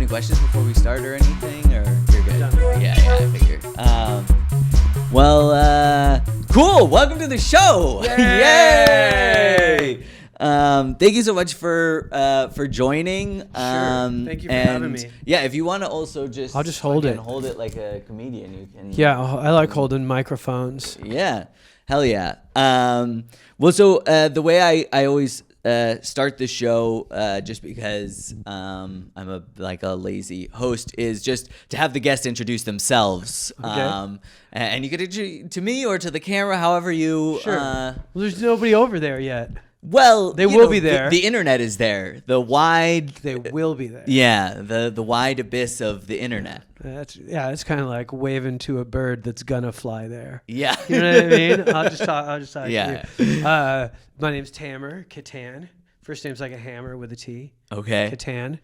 Questions before we start or anything, or you're good? Yeah, I figured. Cool. Welcome to the show. Yay! Thank you so much for joining. Sure. Thank you for having me. Yeah, if you want to also I'll just hold it. Hold it like a comedian. You can. Yeah, I like holding microphones. Yeah, hell yeah. The way I always start the show, just because I'm a lazy host, is just to have the guests introduce themselves. Okay. And you could introduce to me or to the camera, however you. Sure. Well, there's nobody over there yet. Well, they will be there. The internet is there. The wide. They will be there. Yeah, the wide abyss of the internet. It's kind of like waving to a bird that's gonna fly there. Yeah. You know what I mean? I'll just talk Yeah. to you. My name's Tamer Kattan. First name's like a hammer with a T. Okay. Kattan.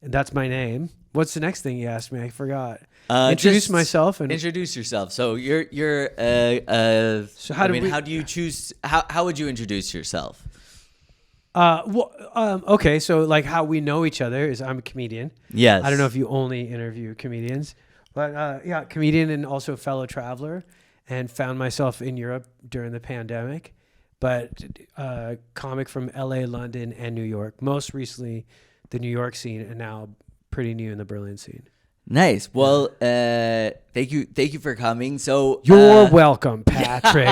And that's my name. What's the next thing you asked me? I forgot. Introduce myself and introduce yourself. So you're So how do you choose? How would you introduce yourself? Okay, so like how we know each other is I'm a comedian. Yes. I don't know if you only interview comedians, but comedian and also fellow traveler, and found myself in Europe during the pandemic, but comic from LA, London, and New York. Most recently, the New York scene, and now pretty new in the Berlin scene. Nice. Well, thank you for coming. So you're welcome, Patrick.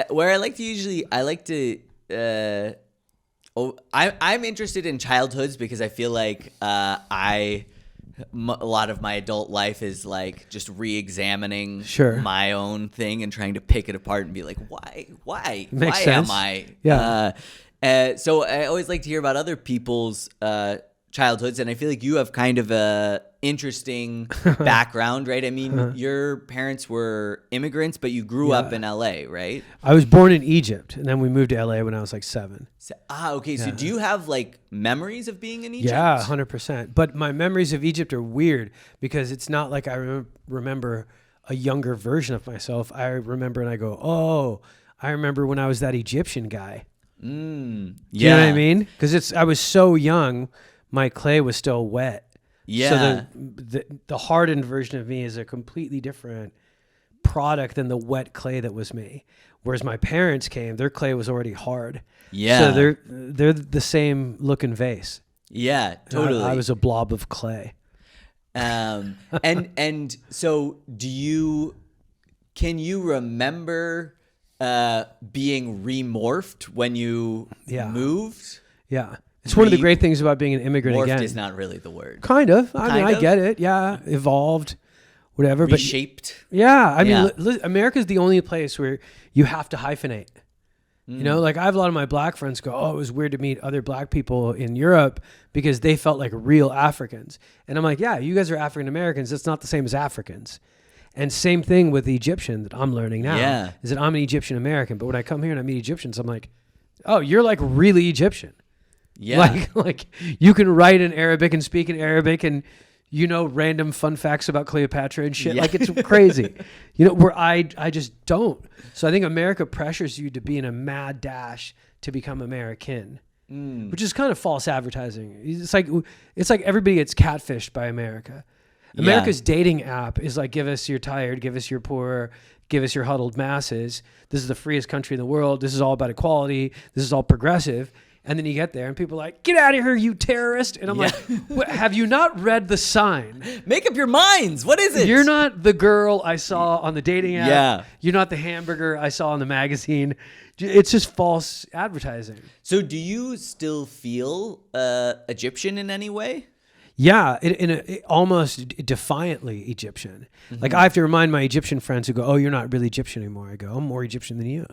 Where I'm interested in childhoods because I feel like a lot of my adult life is like just re-examining my own thing and trying to pick it apart and be like, why sense. am I? Yeah. So I always like to hear about other people's childhoods, and I feel like you have kind of a interesting background, right? I mean, your parents were immigrants, but you grew up in LA, right? I was born in Egypt, and then we moved to LA when I was like 7. Okay. So do you have like memories of being in Egypt? Yeah, 100%. But my memories of Egypt are weird because it's not like I remember a younger version of myself. I remember and I go, oh, I remember when I was that Egyptian guy. Yeah. You know what I mean? Because I was so young, my clay was still wet. Yeah. So the hardened version of me is a completely different product than the wet clay that was me. Whereas my parents came, their clay was already hard. Yeah. So they're the same looking vase. Yeah, totally. I was a blob of clay. And so can you remember being remorphed when you moved? Yeah. It's one of the great things about being an immigrant morphed again. Morphed is not really the word. Kind of. I get it. Yeah. Evolved, whatever. Reshaped. But yeah. I mean, America's the only place where you have to hyphenate. You know, like I have a lot of my black friends go, oh, it was weird to meet other black people in Europe because they felt like real Africans. And I'm like, yeah, you guys are African Americans. That's not the same as Africans. And same thing with the Egyptian that I'm learning now is that I'm an Egyptian American. But when I come here and I meet Egyptians, I'm like, oh, you're like really Egyptian. Yeah. Like you can write in Arabic and speak in Arabic and you know random fun facts about Cleopatra and shit. Yeah. Like it's crazy. You know, where I just don't. So I think America pressures you to be in a mad dash to become American. Which is kind of false advertising. It's like everybody gets catfished by America. America's dating app is like, give us your tired, give us your poor, give us your huddled masses. This is the freest country in the world. This is all about equality. This is all progressive. And then you get there and people are like, get out of here, you terrorist. And I'm like, what, have you not read the sign? Make up your minds. What is it? You're not the girl I saw on the dating app. Yeah. You're not the hamburger I saw on the magazine. It's just false advertising. So do you still feel Egyptian in any way? Yeah, almost defiantly Egyptian. Like I have to remind my Egyptian friends who go, oh, you're not really Egyptian anymore. I go, I'm more Egyptian than you.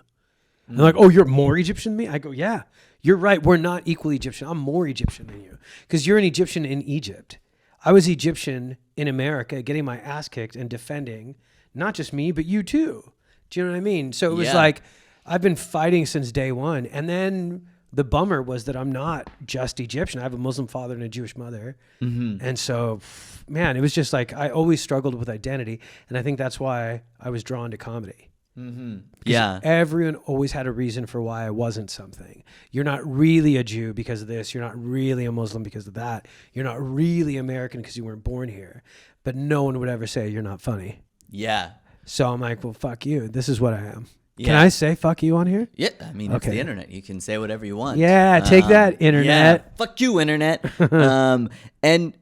And they're like, oh, you're more Egyptian than me? I go, yeah, you're right. We're not equally Egyptian. I'm more Egyptian than you because you're an Egyptian in Egypt. I was Egyptian in America getting my ass kicked and defending not just me, but you too. Do you know what I mean? So it was like I've been fighting since day one. And then the bummer was that I'm not just Egyptian. I have a Muslim father and a Jewish mother. And so, man, it was just like I always struggled with identity. And I think that's why I was drawn to comedy. Yeah. Everyone always had a reason for why I wasn't something. You're not really a Jew because of this. You're not really a Muslim because of that. You're not really American because you weren't born here. But no one would ever say you're not funny. Yeah. So I'm like, well, fuck you. This is what I am. Yeah. Can I say fuck you on here? Yeah, I mean, it's the internet. You can say whatever you want. Yeah, take that, internet. Yeah, fuck you, internet. And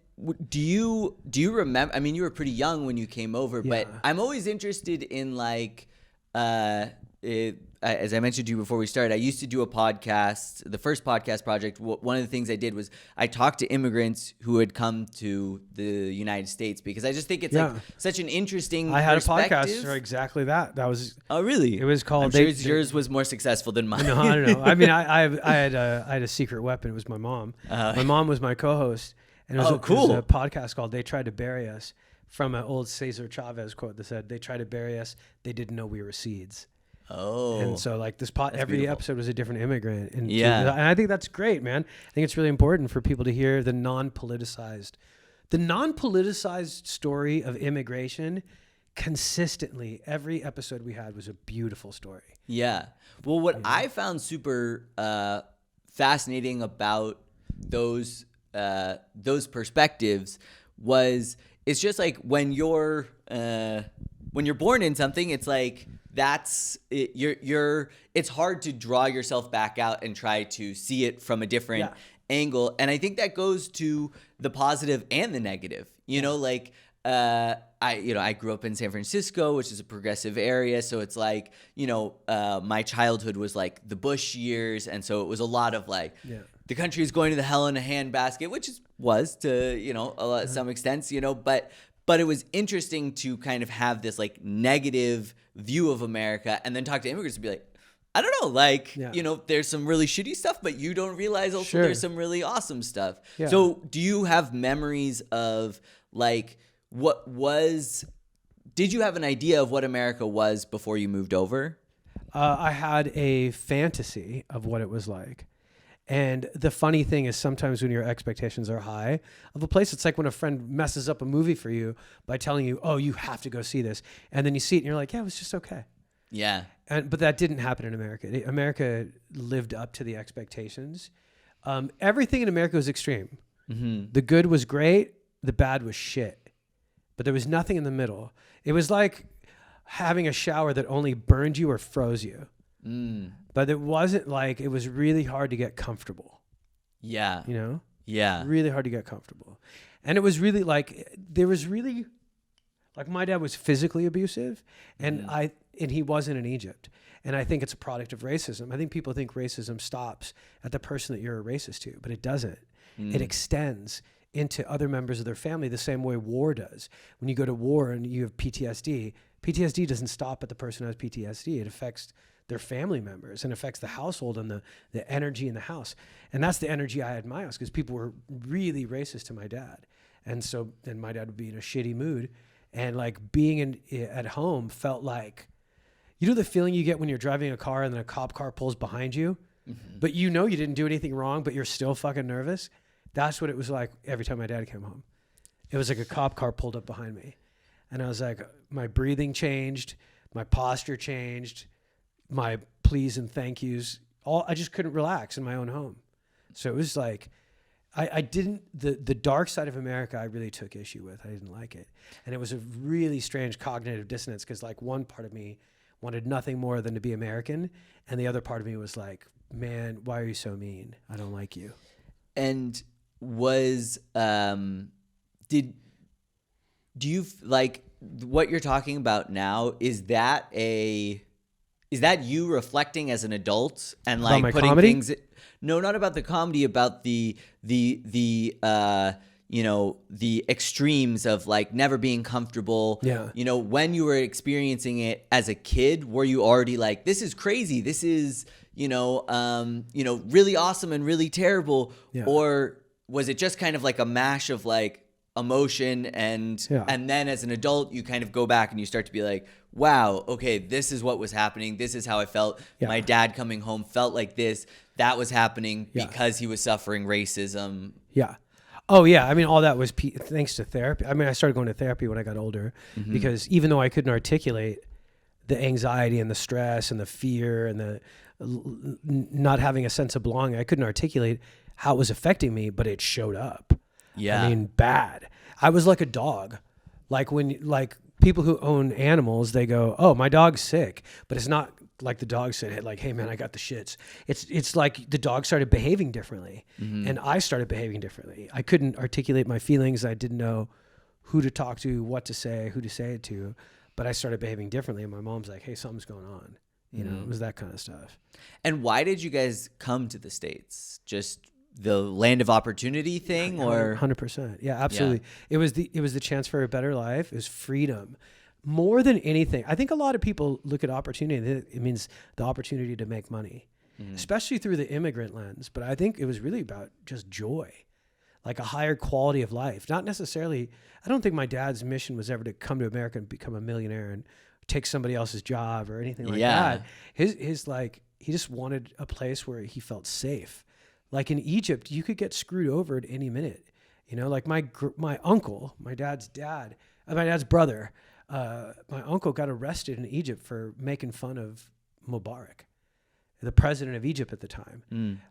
do you remember? I mean, you were pretty young when you came over, but I'm always interested in like, as I mentioned to you before we started, I used to do a podcast. The first podcast project, one of the things I did was I talked to immigrants who had come to the United States because I just think it's like such an interesting I had a perspective. podcast for exactly that. That was Oh, really? It was called. I'm sure yours was more successful than mine. No, I don't know. I mean, I had a secret weapon. It was my mom. My mom was my co-host, and it was, cool. It was a podcast called "They Tried to Bury Us," from an old Cesar Chavez quote that said, "They tried to bury us. They didn't know we were seeds." Oh. And so like every beautiful. episode was a different immigrant. And Yeah. and I think that's great, man. I think it's really important for people to hear the non-politicized story of immigration consistently. Every episode we had was a beautiful story. Yeah. Well, what I found super fascinating about those perspectives was it's just like when you're born in something, it's like it's hard to draw yourself back out and try to see it from a different angle. And I think that goes to the positive and the negative. You know, like I grew up in San Francisco, which is a progressive area, so it's like, my childhood was like the Bush years, and so it was a lot of like the country is going to the hell in a handbasket, which was to some extent, but it was interesting to kind of have this like negative view of America and then talk to immigrants and be like, I don't know, like, there's some really shitty stuff, but you don't realize also there's some really awesome stuff. Yeah. So do you have memories of like, did you have an idea of what America was before you moved over? I had a fantasy of what it was like. And the funny thing is sometimes when your expectations are high of a place, it's like when a friend messes up a movie for you by telling you, oh, you have to go see this. And then you see it and you're like, yeah, it was just okay. Yeah. But that didn't happen in America. America lived up to the expectations. Everything in America was extreme. Mm-hmm. The good was great. The bad was shit. But there was nothing in the middle. It was like having a shower that only burned you or froze you. But it wasn't like, it was really hard to get comfortable. Yeah. Yeah. Really hard to get comfortable. And it was really like, there was really, like my dad was physically abusive and he wasn't in Egypt. And I think it's a product of racism. I think people think racism stops at the person that you're a racist to, but it doesn't. It extends into other members of their family the same way war does. When you go to war and you have PTSD, PTSD doesn't stop at the person who has PTSD. It affects their family members and affects the household and the energy in the house. And that's the energy I had in my house because people were really racist to my dad. And so then my dad would be in a shitty mood and like being at home felt like, the feeling you get when you're driving a car and then a cop car pulls behind you, but you didn't do anything wrong, but you're still fucking nervous. That's what it was like every time my dad came home. It was like a cop car pulled up behind me. And I was like, my breathing changed, my posture changed, my please and thank yous. I just couldn't relax in my own home. So it was like, I didn't, the dark side of America, I really took issue with. I didn't like it. And it was a really strange cognitive dissonance because like one part of me wanted nothing more than to be American. And the other part of me was like, man, why are you so mean? I don't like you. And was do you like what you're talking about now? Is that you reflecting as an adult and About like my putting comedy? things? No, not about the comedy. About the the extremes of like never being comfortable. Yeah. When you were experiencing it as a kid, were you already like, this is crazy, this is really awesome and really terrible, Yeah. or was it just kind of like a mash of like emotion and then as an adult you kind of go back and you start to be like, wow, okay, this is what was happening, this is how I felt. My dad coming home felt like this, that was happening because he was suffering racism. Oh yeah, I mean, all that was thanks to therapy. I mean, I started going to therapy when I got older because even though I couldn't articulate the anxiety and the stress and the fear and the not having a sense of belonging, I couldn't articulate how it was affecting me, but it showed up. I mean, bad. I was like a dog. Like people who own animals, they go, "Oh, my dog's sick," but it's not like the dog said, like, "Hey man, I got the shits." It's like the dog started behaving differently, and I started behaving differently. I couldn't articulate my feelings. I didn't know who to talk to, what to say, who to say it to, but I started behaving differently. And my mom's like, "Hey, something's going on." It was that kind of stuff. And why did you guys come to the States? Just the land of opportunity thing, or 100%? Yeah, absolutely. It was the chance for a better life. It was freedom. More than anything, I think a lot of people look at opportunity, it means the opportunity to make money, especially through the immigrant lens. But I think it was really about just joy, like a higher quality of life. Not necessarily, I don't think my dad's mission was ever to come to America and become a millionaire and take somebody else's job or anything like that. His like, he just wanted a place where he felt safe. Like in Egypt, you could get screwed over at any minute. Like my uncle, my dad's brother, my uncle got arrested in Egypt for making fun of Mubarak, the president of Egypt at the time.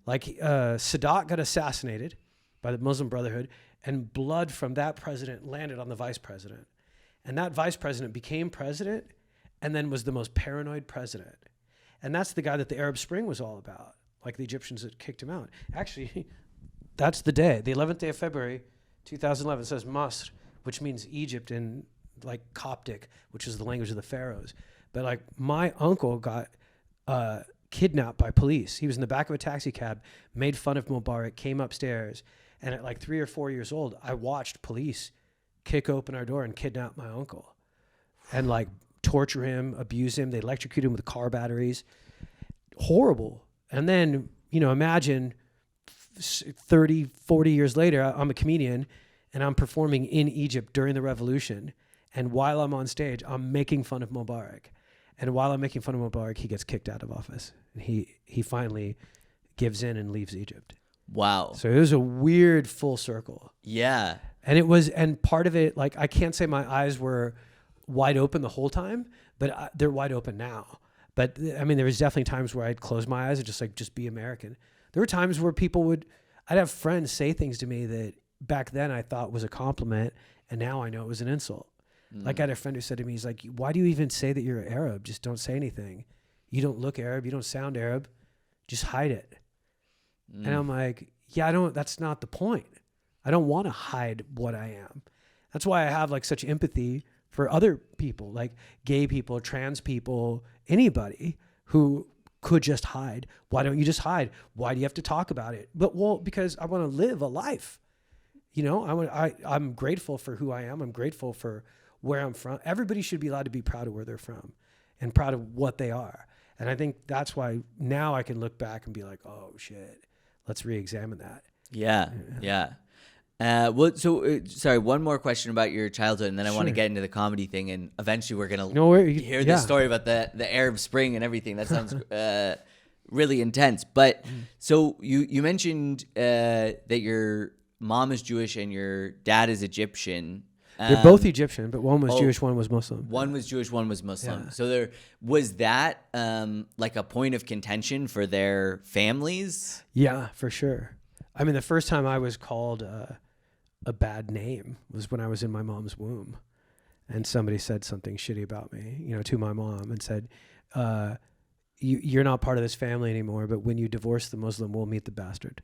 Like Sadat got assassinated by the Muslim Brotherhood, and blood from that president landed on the vice president. And that vice president became president and then was the most paranoid president. And that's the guy that the Arab Spring was all about, like the Egyptians that kicked him out. Actually, that's the day, the 11th day of February, 2011, says Masr, which means Egypt in like Coptic, which is the language of the pharaohs. But like my uncle got kidnapped by police. He was in the back of a taxi cab, made fun of Mubarak, came upstairs, and at like 3 or 4 years old, I watched police kick open our door and kidnap my uncle and like torture him, abuse him. They electrocute him with car batteries. Horrible. And then, imagine 30, 40 years later, I'm a comedian and I'm performing in Egypt during the revolution. And while I'm on stage, I'm making fun of Mubarak. And while I'm making fun of Mubarak, he gets kicked out of office. And he finally gives in and leaves Egypt. Wow. So it was a weird full circle. Yeah. And part of it, like, I can't say my eyes were wide open the whole time, but they're wide open now. But I mean, there was definitely times where I'd close my eyes and just be American. There were times where I'd have friends say things to me that back then I thought was a compliment, and now I know it was an insult. Like I had a friend who said to me, he's like, "Why do you even say that you're Arab? Just don't say anything. You don't look Arab. You don't sound Arab. Just hide it." And I'm like, yeah, that's not the point. I don't want to hide what I am. That's why I have like such empathy for other people, like gay people, trans people, anybody who could just hide. Why don't you just hide? Why do you have to talk about it? Because I want to live a life. I'm grateful for who I am. I'm grateful for where I'm from. Everybody should be allowed to be proud of where they're from and proud of what they are. And I think that's why now I can look back and be like, oh shit, let's re-examine that. Yeah. Sorry, one more question about your childhood, and then I want to get into the comedy thing, and eventually we're going to hear this story about the Arab Spring and everything. That sounds really intense. But so you mentioned that your mom is Jewish and your dad is Egyptian. They're both Egyptian, but one was Jewish, one was Muslim. One was Jewish, one was Muslim. Yeah. So there was that like a point of contention for their families? Yeah, for sure. I mean, the first time I was called a bad name was when I was in my mom's womb. and somebody said something shitty about me, to my mom, and said, you're not part of this family anymore, but when you divorce the Muslim, we'll meet the bastard.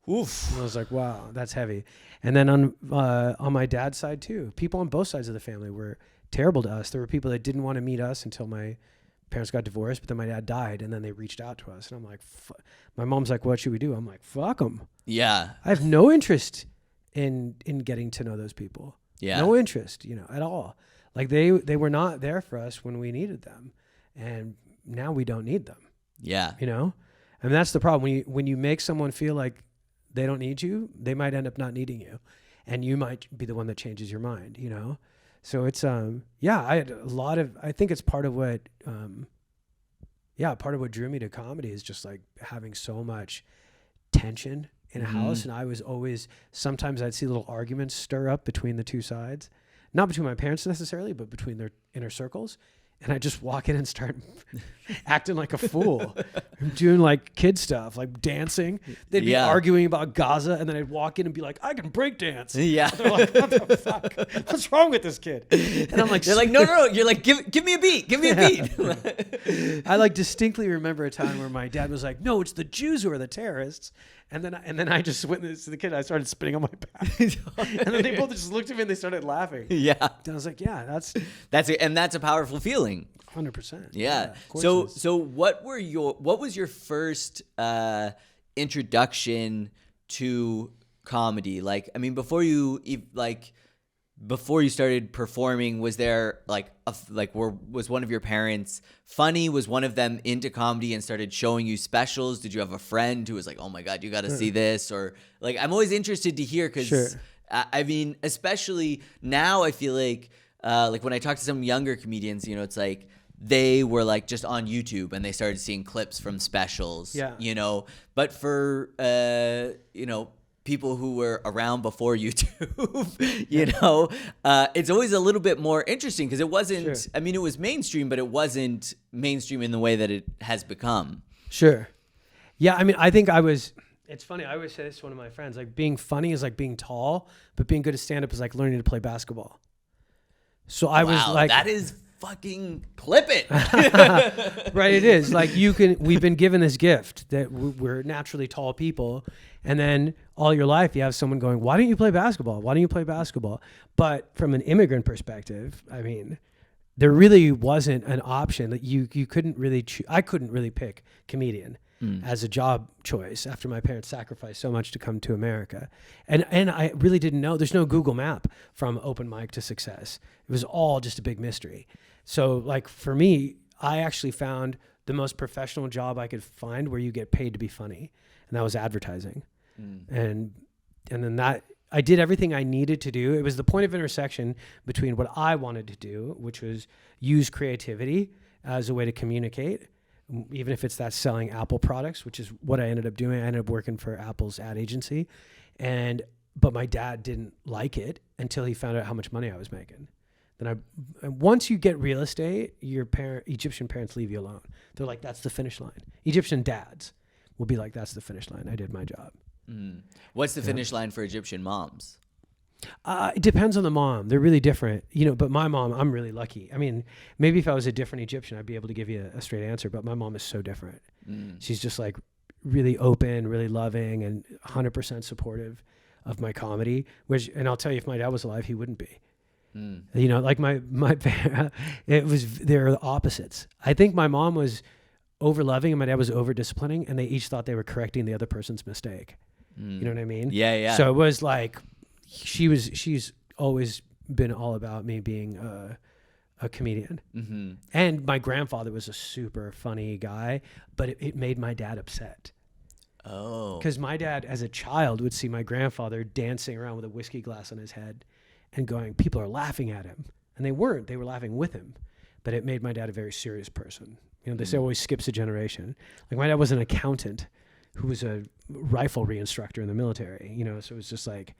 Oof. And I was like, wow, that's heavy. And then on my dad's side too, people on both sides of the family were terrible to us. There were people that didn't want to meet us until my parents got divorced, but then my dad died, and then they reached out to us. And I'm like, my mom's like, what should we do? I'm like, fuck them. Yeah. I have no interest in getting to know those people. Yeah. No interest, at all. Like they were not there for us when we needed them. And now we don't need them. Yeah. And that's the problem. When you make someone feel like they don't need you, they might end up not needing you. And you might be the one that changes your mind, So it's, I had I think it's part of what drew me to comedy is just like having so much tension in a house. And I was always, sometimes I'd see little arguments stir up between the two sides, not between my parents necessarily, but between their inner circles. And I just walk in and start acting like a fool, doing like kid stuff, like dancing. They'd be arguing about Gaza, and then I'd walk in and be like, "I can break dance." Yeah, they're like, "What the fuck? What's wrong with this kid?" And I'm like, "They're like, no." You're like, "Give me a beat, give me a beat." I like distinctly remember a time where my dad was like, "No, it's the Jews who are the terrorists." And then I just went to the kid. I started spitting on my back, and then they both just looked at me and they started laughing. Yeah, and I was like, "Yeah, that's it, and that's a powerful feeling." 100%. Yeah. So what was your first introduction to comedy? Like, I mean, before you started performing, was there was one of your parents funny? Was one of them into comedy and started showing you specials? Did you have a friend who was like, "Oh my God, you got to see this"? Or like, I'm always interested to hear because I mean, especially now, I feel like when I talk to some younger comedians, it's like they were like just on YouTube and they started seeing clips from specials. Yeah. But for people who were around before YouTube, it's always a little bit more interesting because it wasn't, I mean, it was mainstream, but it wasn't mainstream in the way that it has become. Sure. Yeah. I mean, I think it's funny. I always say this to one of my friends, like being funny is like being tall, but being good at stand up is like learning to play basketball. So I was like, that is fucking clip it. Right. It is like we've been given this gift that we're naturally tall people. And then all your life you have someone going, why don't you play basketball? Why don't you play basketball? But from an immigrant perspective, I mean, there really wasn't an option that you couldn't really I couldn't really pick comedian as a job choice after my parents sacrificed so much to come to America. And I really didn't know. There's no Google map from open mic to success. It was all just a big mystery. So like for me, I actually found the most professional job I could find where you get paid to be funny. And that was advertising. And then that I did everything I needed to do. It was the point of intersection between what I wanted to do, which was use creativity as a way to communicate, even if it's that selling Apple products, which is what I ended up doing. I ended up working for Apple's ad agency. But my dad didn't like it until he found out how much money I was making. Then once you get real estate, Egyptian parents leave you alone. They're like, that's the finish line. Egyptian dads will be like, that's the finish line. I did my job. What's the finish line for Egyptian moms? It depends on the mom. They're really different, but my mom, I'm really lucky. I mean, maybe if I was a different Egyptian, I'd be able to give you a straight answer, but my mom is so different. She's just like really open, really loving, and 100% supportive of my comedy, and I'll tell you, if my dad was alive, he wouldn't be. Like my they're the opposites. I think my mom was over loving and my dad was over disciplining, and they each thought they were correcting the other person's mistake. You know what I mean? Yeah. So it was like, she's always been all about me being a comedian. And my grandfather was a super funny guy, but it made my dad upset. Oh. Because my dad as a child would see my grandfather dancing around with a whiskey glass on his head and going, people are laughing at him. And they weren't. They were laughing with him. But it made my dad a very serious person. They say always skips a generation. Like my dad was an accountant who was a riflery instructor in the military, so it was just like,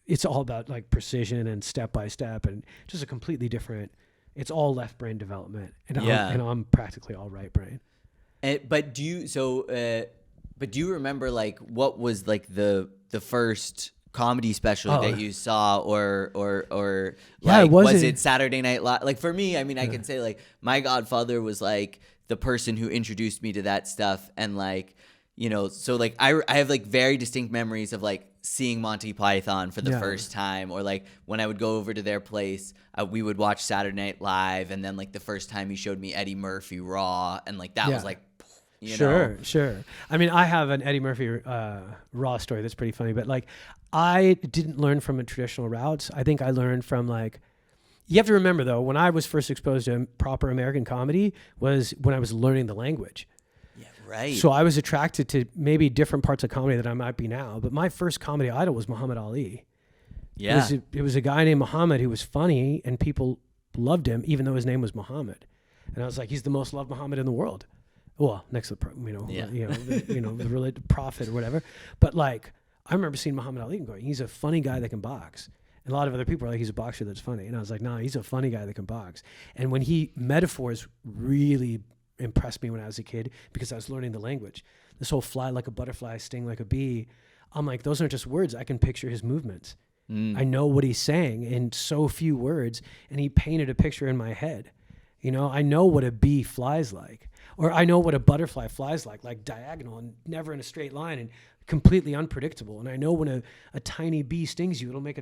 it's all about like precision and step by step and just a completely different, it's all left brain development. And I'm practically all right brain. But do you remember like what was like the first comedy special that you saw, or Yeah, like, it was wasn't- it Saturday Night Live? Like for me, I mean, I can say like my godfather was like the person who introduced me to that stuff, and like, you know, so like I have like very distinct memories of like seeing Monty Python for the first time, or like when I would go over to their place, we would watch Saturday Night Live, and then like the first time he showed me Eddie Murphy Raw, and like that was like, you know. Sure. I mean, I have an Eddie Murphy Raw story that's pretty funny, but like I didn't learn from a traditional routes. I think I learned from like, you have to remember though, when I was first exposed to proper American comedy was when I was learning the language. Yeah, right. So I was attracted to maybe different parts of comedy that I might be now, but my first comedy idol was Muhammad Ali. Yeah. It was a guy named Muhammad who was funny and people loved him even though his name was Muhammad. And I was like, he's the most loved Muhammad in the world. Well, next to the religious prophet or whatever. But like, I remember seeing Muhammad Ali and going, he's a funny guy that can box. And a lot of other people are like, he's a boxer that's funny. And I was like, nah, he's a funny guy that can box. And when metaphors really impressed me when I was a kid because I was learning the language. This whole fly like a butterfly, sting like a bee. I'm like, those aren't just words. I can picture his movements. I know what he's saying in so few words. And he painted a picture in my head. You know, I know what a bee flies like, or I know what a butterfly flies like diagonal and never in a straight line and completely unpredictable. And I know when a tiny bee stings you, it'll make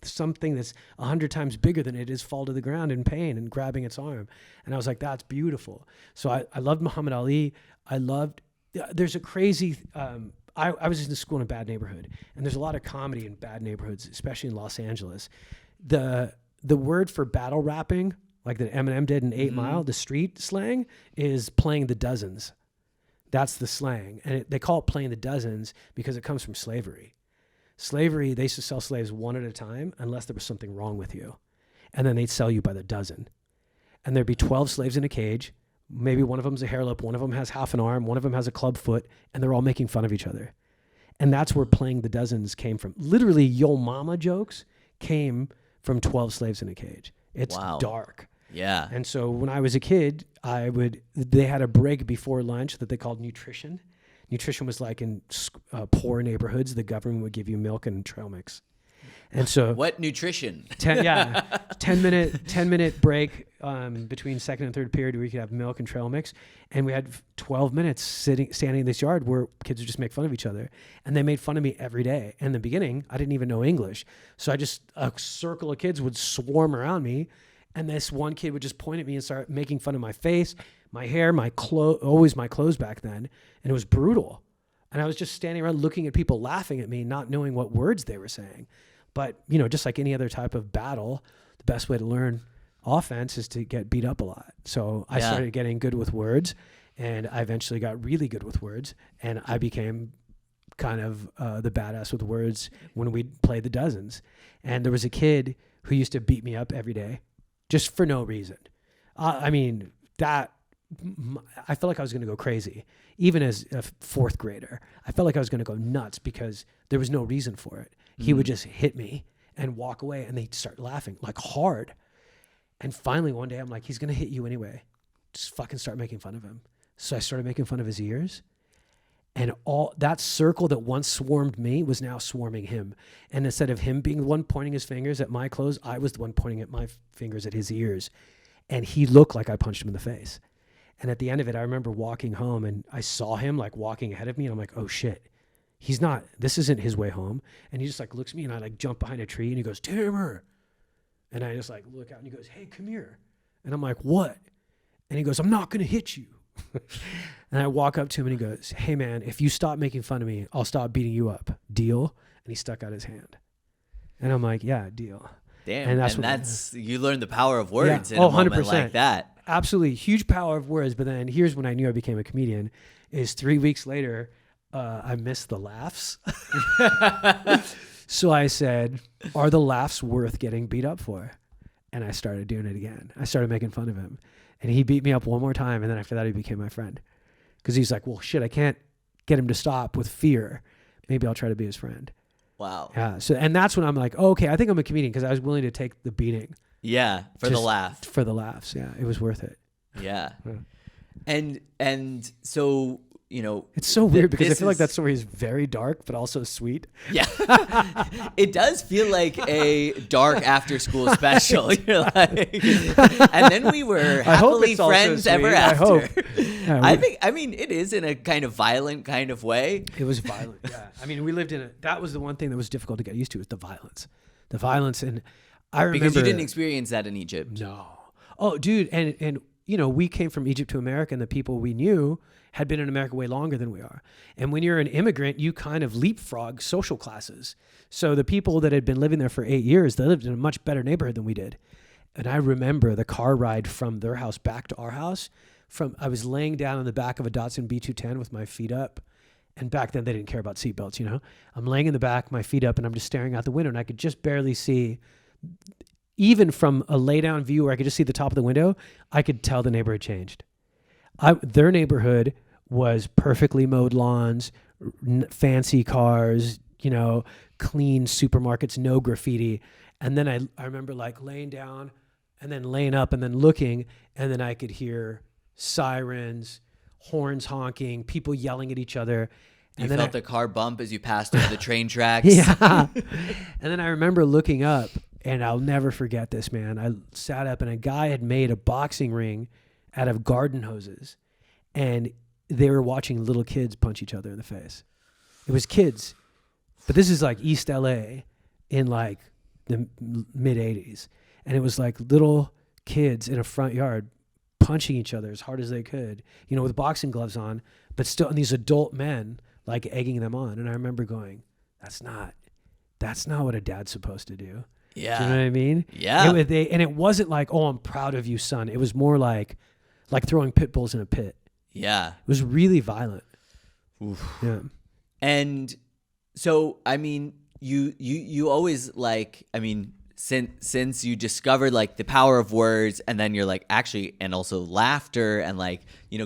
something that's 100 times bigger than it is fall to the ground in pain and grabbing its arm. And I was like, that's beautiful. So I loved Muhammad Ali. There's a crazy, I was in school in a bad neighborhood, and there's a lot of comedy in bad neighborhoods, especially in Los Angeles. The word for battle rapping, like that Eminem did in 8 Mile, the street slang is playing the dozens. That's the slang. And they call it playing the dozens because it comes from slavery. Slavery, they used to sell slaves one at a time unless there was something wrong with you. And then they'd sell you by the dozen. And there'd be 12 slaves in a cage. Maybe one of them's a hair lip, one of them has half an arm, one of them has a club foot, and they're all making fun of each other. And that's where playing the dozens came from. Literally, yo mama jokes came from 12 slaves in a cage. It's dark. Yeah. And so when I was a kid, they had a break before lunch that they called nutrition. Nutrition was like in poor neighborhoods, the government would give you milk and trail mix. And so what nutrition? 10 minute break between second and third period where you could have milk and trail mix. And we had 12 minutes standing in this yard where kids would just make fun of each other. And they made fun of me every day. And in the beginning, I didn't even know English. So a circle of kids would swarm around me. And this one kid would just point at me and start making fun of my face, my hair, my clothes back then. And it was brutal. And I was just standing around looking at people laughing at me, not knowing what words they were saying. But, you know, just like any other type of battle, the best way to learn offense is to get beat up a lot. So I started getting good with words, and I eventually got really good with words. And I became kind of the badass with words when we'd play the dozens. And there was a kid who used to beat me up every day. Just for no reason. I felt like I was going to go crazy. Even as a fourth grader, I felt like I was going to go nuts because there was no reason for it. He would just hit me and walk away, and they'd start laughing, like hard. And finally one day I'm like, he's going to hit you anyway. Just fucking start making fun of him. So I started making fun of his ears. And all that circle that once swarmed me was now swarming him. And instead of him being the one pointing his fingers at my clothes, I was the one pointing at my fingers at his ears. And he looked like I punched him in the face. And at the end of it, I remember walking home and I saw him like walking ahead of me. And I'm like, oh shit, this isn't his way home. And he just like looks at me and I like jump behind a tree and he goes, Tamer. And I just like look out and he goes, hey, come here. And I'm like, what? And he goes, I'm not going to hit you. And I walk up to him and he goes, hey man, if you stop making fun of me, I'll stop beating you up. Deal? And he stuck out his hand. And I'm like, yeah, deal. Damn. And that's you learn the power of words in a moment 100%. like that. Absolutely. Huge power of words. But then here's when I knew I became a comedian is 3 weeks later, I missed the laughs. So I said, are the laughs worth getting beat up for? And I started doing it again. I started making fun of him. And he beat me up one more time. And then after that, he became my friend. Because he's like, well, shit, I can't get him to stop with fear. Maybe I'll try to be his friend. Wow. Yeah. So, and that's when I'm like, oh, okay, I think I'm a comedian because I was willing to take the beating. Yeah. For the laugh. For the laughs. Yeah. It was worth it. Yeah. And so It's so weird because I feel like that that story is very dark, but also sweet. Yeah, it does feel like a dark after school special. You're like, and then we were happily friends ever after. I hope. Yeah, I mean, it is in a kind of violent kind of way. it was violent. Yeah. I mean, we lived in that was the one thing that was difficult to get used to, is the violence. And I remember. Because you didn't experience that in Egypt. No. Oh, dude. And we came from Egypt to America, and the people we knew had been in America way longer than we are. And when you're an immigrant, you kind of leapfrog social classes. So the people that had been living there for 8 years, they lived in a much better neighborhood than we did. And I remember the car ride from their house back to our house. I was laying down in the back of a Datsun B210 with my feet up. And back then they didn't care about seatbelts, I'm laying in the back, my feet up, and I'm just staring out the window, and I could just barely see, even from a lay down view where I could just see the top of the window, I could tell the neighborhood changed. Their neighborhood was perfectly mowed lawns, fancy cars, clean supermarkets, no graffiti. And then I remember like laying down and then laying up and then looking, and then I could hear sirens, horns honking, people yelling at each other. And you felt the car bump as you passed over the train tracks. Yeah. And then I remember looking up, and I'll never forget this, man. I sat up, and a guy had made a boxing ring out of garden hoses, and they were watching little kids punch each other in the face. It was kids, but this is like East LA in like the mid 80s. And it was like little kids in a front yard punching each other as hard as they could, with boxing gloves on, but still, and these adult men like egging them on. And I remember going, that's not what a dad's supposed to do. Yeah. Do you know what I mean? Yeah. And it wasn't like, oh, I'm proud of you, son. It was more like throwing pit bulls in a pit. Yeah. It was really violent. Oof. Yeah. And so, I mean, you always since you discovered like the power of words, and then you're like actually, and also laughter, and like,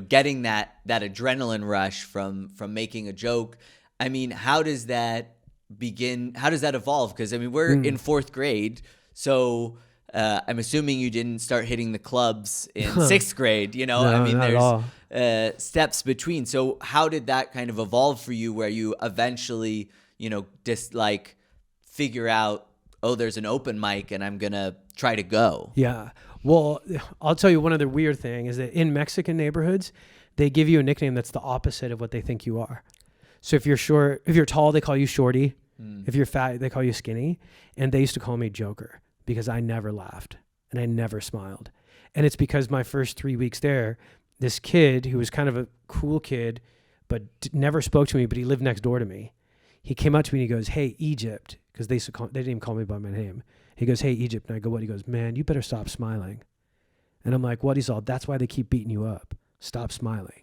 getting that adrenaline rush from making a joke. I mean, how does that begin? How does that evolve? Because I mean, we're in fourth grade. So I'm assuming you didn't start hitting the clubs in sixth grade, No, I mean, not there's steps between. So how did that kind of evolve for you, where you eventually, just like figure out, oh, there's an open mic and I'm going to try to go? Yeah. Well, I'll tell you, one other weird thing is that in Mexican neighborhoods, they give you a nickname that's the opposite of what they think you are. So if you're short, if you're tall, they call you shorty. If you're fat, they call you skinny. And they used to call me Joker because I never laughed and I never smiled. And it's because my first 3 weeks there, this kid who was kind of a cool kid, but never spoke to me, but he lived next door to me. He came up to me and he goes, "Hey, Egypt," because they didn't even call me by my name. He goes, "Hey, Egypt." And I go, "What?" He goes, "Man, you better stop smiling." And I'm like, "What?" He's all, "That's why they keep beating you up. Stop smiling."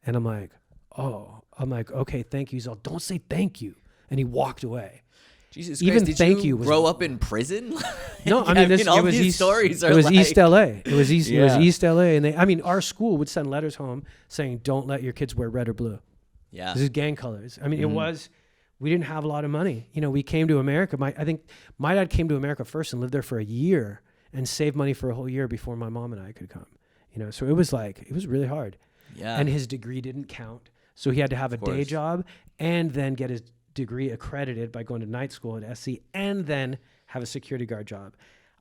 And I'm like, "Oh." I'm like, "Okay, thank you." He's all, "Don't say thank you." And he walked away. Jesus Even Christ, thank did you you was grow up in prison? No, I mean, all it was these East, stories are it was like, East LA. It was East. It was Yeah. East LA, and our school would send letters home saying, "Don't let your kids wear red or blue. Yeah. This is gang colors." I mean, it was. We didn't have a lot of money. We came to America. I think my dad came to America first and lived there for a year and saved money for a whole year before my mom and I could come. So it was really hard. Yeah. And his degree didn't count, so he had to have a day job and then get his degree accredited by going to night school at SC and then have a security guard job.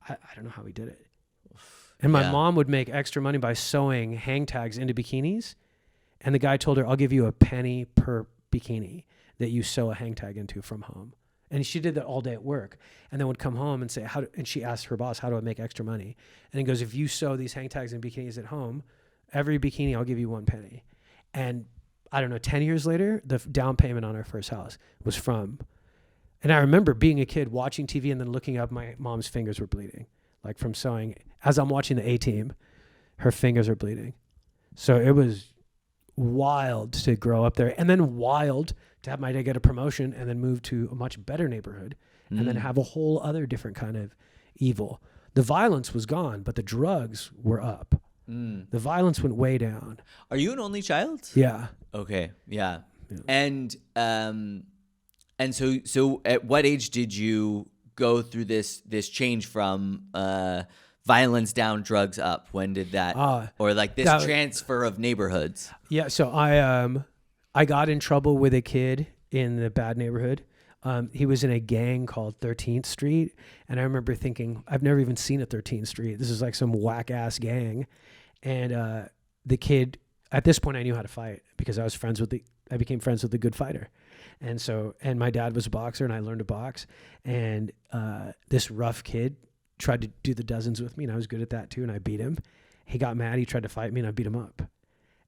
I don't know how he did it. And my mom would make extra money by sewing hang tags into bikinis. And the guy told her, "I'll give you a penny per bikini that you sew a hang tag into from home." And she did that all day at work, and then would come home and say, and she asked her boss, "How do I make extra money?" And he goes, "If you sew these hang tags and bikinis at home, every bikini, I'll give you 1 penny." And I don't know, 10 years later, the down payment on our first house was from, and I remember being a kid watching TV and then looking up, my mom's fingers were bleeding, like from sewing. As I'm watching the A-Team, her fingers are bleeding. So it was wild to grow up there, and then wild to have my dad get a promotion and then move to a much better neighborhood and then have a whole other different kind of evil. The violence was gone, but the drugs were up. The violence went way down. Are you an only child? Yeah. Okay. Yeah. And so at what age did you go through this change from violence down, drugs up? When did that, or like this transfer of neighborhoods? Yeah. So I got in trouble with a kid in the bad neighborhood. He was in a gang called 13th Street. And I remember thinking, I've never even seen a 13th Street. This is like some whack ass gang. And the kid, at this point I knew how to fight because I became friends with the good fighter. And my dad was a boxer and I learned to box. And this rough kid tried to do the dozens with me and I was good at that too. And I beat him. He got mad. He tried to fight me and I beat him up.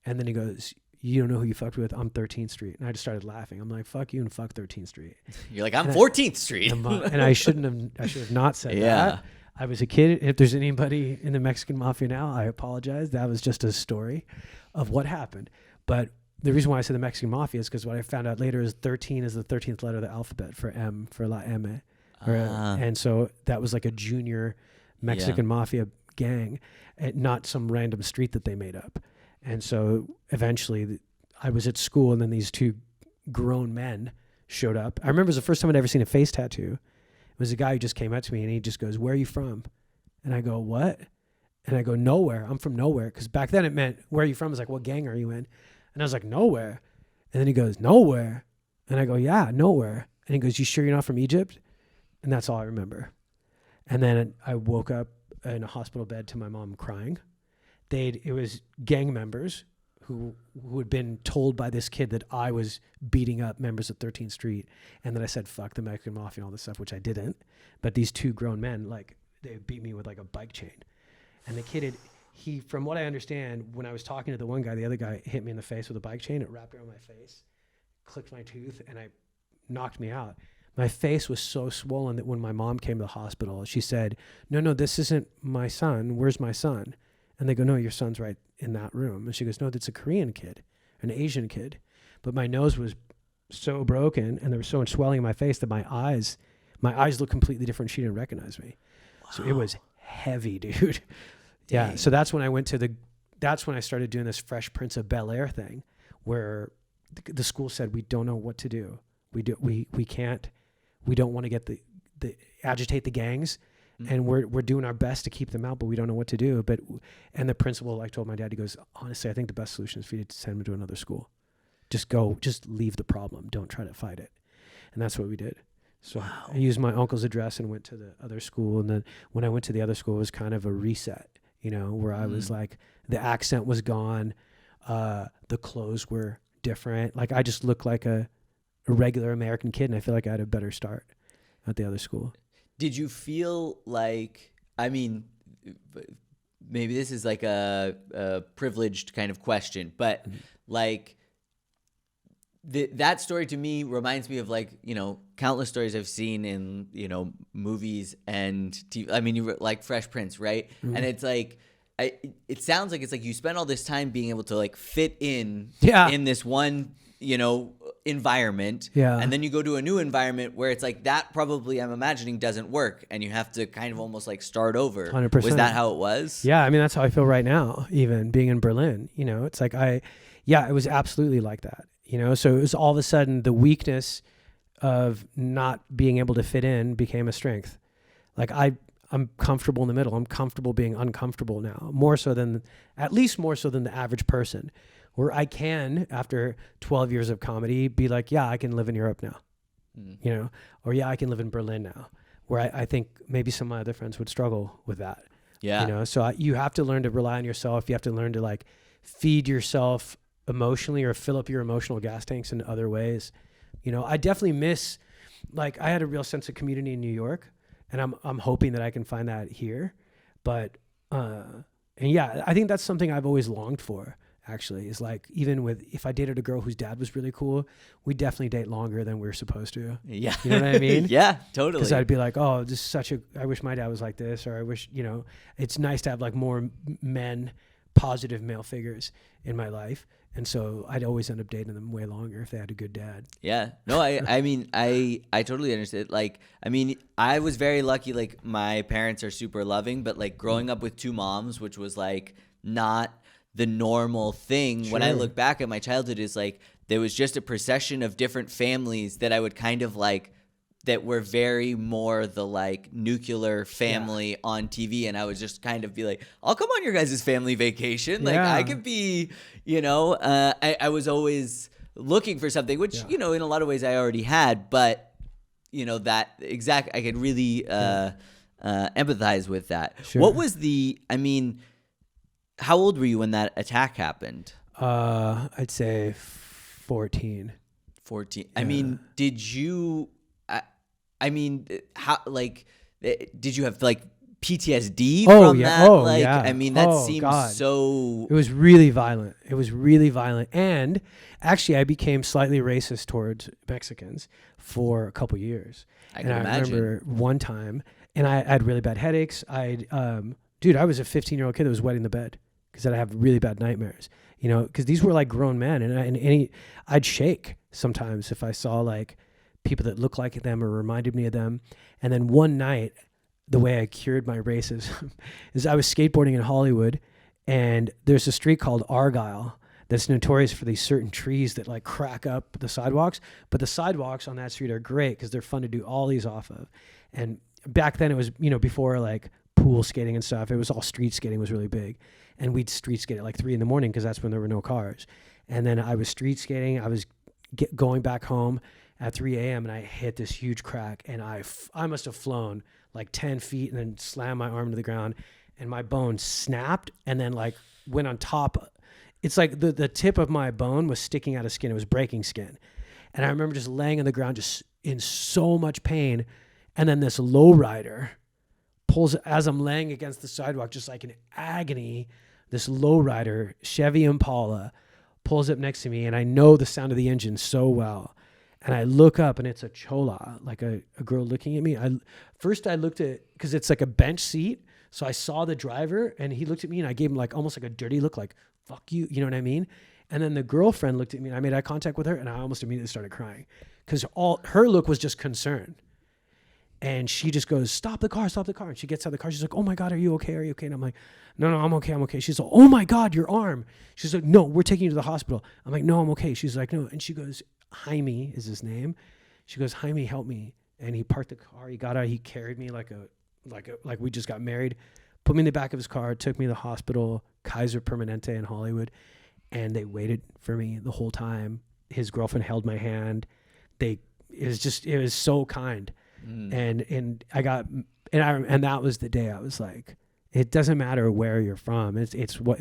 And then he goes, "You don't know who you fucked with. I'm 13th Street." And I just started laughing. I'm like, "Fuck you and fuck 13th Street." You're like, "I'm 14th Street." And I should have not said that. I was a kid. If there's anybody in the Mexican mafia now, I apologize. That was just a story of what happened. But the reason why I said the Mexican mafia is because what I found out later is 13 is the 13th letter of the alphabet for M, for La M. And so that was like a junior Mexican mafia gang, and not some random street that they made up. And so eventually I was at school and then these two grown men showed up. I remember it was the first time I'd ever seen a face tattoo. It was a guy who just came up to me and he just goes, "Where are you from?" And I go, "What?" And I go, "Nowhere. I'm from nowhere." Because back then it meant, "Where are you from?" It's like, "What gang are you in?" And I was like, "Nowhere." And then he goes, "Nowhere." And I go, "Yeah, nowhere." And he goes, "You sure you're not from Egypt?" And that's all I remember. And then I woke up in a hospital bed to my mom crying. It was gang members who had been told by this kid that I was beating up members of 13th Street and that I said fuck the Mexican mafia and all this stuff, which I didn't. But these two grown men, like, they beat me with like a bike chain. And the kid from what I understand, when I was talking to the one guy, the other guy hit me in the face with a bike chain. It wrapped around my face, clipped my tooth, and I knocked me out. My face was so swollen that when my mom came to the hospital, she said, no, this isn't my son. Where's my son? And they go, "No, your son's right in that room." And she goes, "No, that's a Korean kid, an Asian kid." But my nose was so broken and there was so much swelling in my face that my eyes looked completely different. She didn't recognize me. Wow. So it was heavy, dude. Yeah. So that's when I started doing this Fresh Prince of Bel-Air thing where the school said, "We don't know what to do. We don't want to get the agitate the gangs. And we're doing our best to keep them out, but we don't know what to do." And the principal told my dad, he goes, "Honestly, I think the best solution is for you to send him to another school. Just leave the problem. Don't try to fight it." And that's what we did. So I used my uncle's address and went to the other school. And then when I went to the other school, it was kind of a reset, where I was like, the accent was gone. The clothes were different. Like I just looked like a regular American kid. And I feel like I had a better start at the other school. Did you feel like, I mean, maybe this is like a privileged kind of question, but like that story to me reminds me of like, countless stories I've seen in, movies and TV. I mean, you were like Fresh Prince, right? Mm-hmm. And it's like, it sounds like it's like you spent all this time being able to like fit in this one, environment. Yeah. And then you go to a new environment where it's like that probably, I'm imagining, doesn't work. And you have to kind of almost like start over. 100%. Was that how it was? Yeah. I mean, that's how I feel right now, even being in Berlin. It's like it was absolutely like that. So it was all of a sudden the weakness of not being able to fit in became a strength. Like I'm comfortable in the middle. I'm comfortable being uncomfortable now, at least more so than the average person, where I can, after 12 years of comedy, be like, yeah, I can live in Europe now, or yeah, I can live in Berlin now, where I think maybe some of my other friends would struggle with that. Yeah. So you have to learn to rely on yourself. You have to learn to like feed yourself emotionally or fill up your emotional gas tanks in other ways. I definitely miss, like, I had a real sense of community in New York, and I'm hoping that I can find that here. But, and yeah, I think that's something I've always longed for, actually, is like, even if I dated a girl whose dad was really cool, we definitely date longer than we're supposed to. Yeah. You know what I mean? Yeah, totally. Because I'd be like, oh, this is I wish my dad was like this, or I wish, it's nice to have like more positive male figures in my life. And so I'd always end up dating them way longer if they had a good dad. Yeah. No, I mean, I totally understand. Like, I mean, I was very lucky. Like, my parents are super loving, but like growing up with two moms, which was like not the normal thing. Sure. When I look back at my childhood, is like there was just a procession of different families that I would kind of like that were very more the like nuclear family on TV, and I would just kind of be like, I'll come on your guys' family vacation. Like I could be, I was always looking for something, which, in a lot of ways I already had, but that exact, I could really empathize with that. Sure. What was how old were you when that attack happened? I'd say 14. 14. Yeah. Did you, how, like, did you have like PTSD from that? That seems so. It was really violent. And actually, I became slightly racist towards Mexicans for a couple years. I can imagine. I remember one time, and I had really bad headaches. I was a 15-year-old kid that was wetting the bed because I have really bad nightmares. Because these were like grown men, and I'd shake sometimes if I saw like people that looked like them or reminded me of them. And then one night, the way I cured my racism is I was skateboarding in Hollywood, and there's a street called Argyle that's notorious for these certain trees that like crack up the sidewalks. But the sidewalks on that street are great because they're fun to do ollies off of. And back then it was, before like pool skating and stuff, it was all street skating was really big. And we'd street skate at like 3 a.m. because that's when there were no cars. And then I was street skating. I was going back home at 3 a.m. and I hit this huge crack, and I must have flown like 10 feet and then slammed my arm to the ground, and my bone snapped and then like went on top. It's like the tip of my bone was sticking out of skin. It was breaking skin. And I remember just laying on the ground, just in so much pain. And then this lowrider pulls, as I'm laying against the sidewalk, just like in agony, this lowrider, Chevy Impala, pulls up next to me, and I know the sound of the engine so well. And I look up, and it's a chola, like a girl looking at me. First I looked at, because it's like a bench seat, so I saw the driver, and he looked at me, and I gave him like almost like a dirty look, like, fuck you, you know what I mean? And then the girlfriend looked at me, and I made eye contact with her, and I almost immediately started crying, because her look was just concern. And she just goes, stop the car. And she gets out of the car. She's like, oh my God, are you okay? And I'm like, no, I'm okay. She's like, oh my God, your arm. She's like, no, we're taking you to the hospital. I'm like, no, I'm okay. She's like, no. And she goes, Jaime is his name. She goes, Jaime, help me. And he parked the car. He got out. He carried me like we just got married, put me in the back of his car, took me to the hospital, Kaiser Permanente in Hollywood. And they waited for me the whole time. His girlfriend held my hand. It was so kind. And that was the day I was like, it doesn't matter where you're from. It's what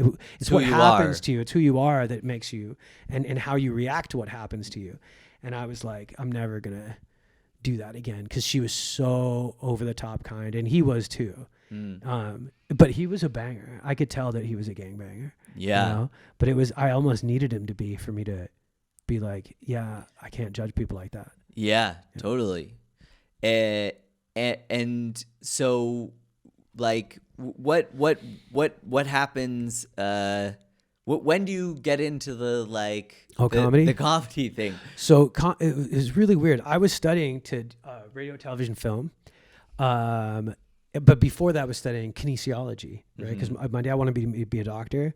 happens to you. It's who you are that makes you, and how you react to what happens to you. And I was like, I'm never gonna do that again, because she was so over the top kind, and he was too. But he was a banger. I could tell that he was a gangbanger. Yeah. But I almost needed him to be, for me to be like, yeah, I can't judge people like that. Yeah. Totally. And so, like, what happens? When do you get into the comedy? The comedy thing. So it was really weird. I was studying to radio, television, film, but before that, I was studying kinesiology, right? Because my dad wanted me to be a doctor,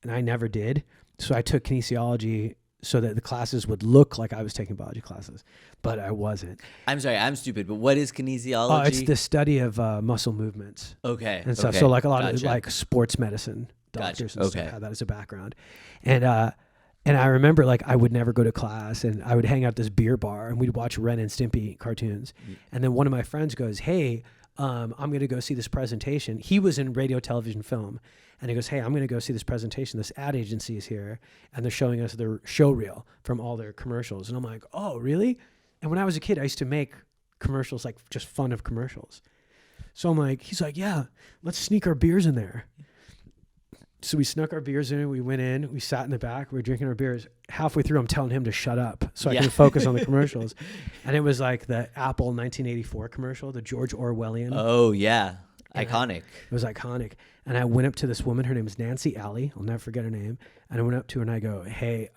and I never did. So I took kinesiology so that the classes would look like I was taking biology classes, but I wasn't. I'm sorry, I'm stupid, but what is kinesiology? It's the study of muscle movements. Okay. And stuff. Okay. So like a lot of like sports medicine doctors and stuff had that as a background. And I remember like I would never go to class, and I would hang out at this beer bar, and we'd watch Ren and Stimpy cartoons. And then one of my friends goes, hey, I'm going to go see this presentation. He was in radio, television, film. And he goes, hey, I'm going to go see this presentation. This ad agency is here, and they're showing us their show reel from all their commercials. And I'm like, oh, really? And when I was a kid, I used to make commercials, like just fun of commercials. So I'm like, he's like, yeah, let's sneak our beers in there. So we snuck our beers in, we went in, we sat in the back, we were drinking our beers. Halfway through, I'm telling him to shut up so I can focus on the commercials. And it was like the Apple 1984 commercial, the George Orwellian. Oh, yeah. Iconic. It was iconic. And I went up to this woman, her name is Nancy Alley. I'll never forget her name. And I went up to her and I go, hey,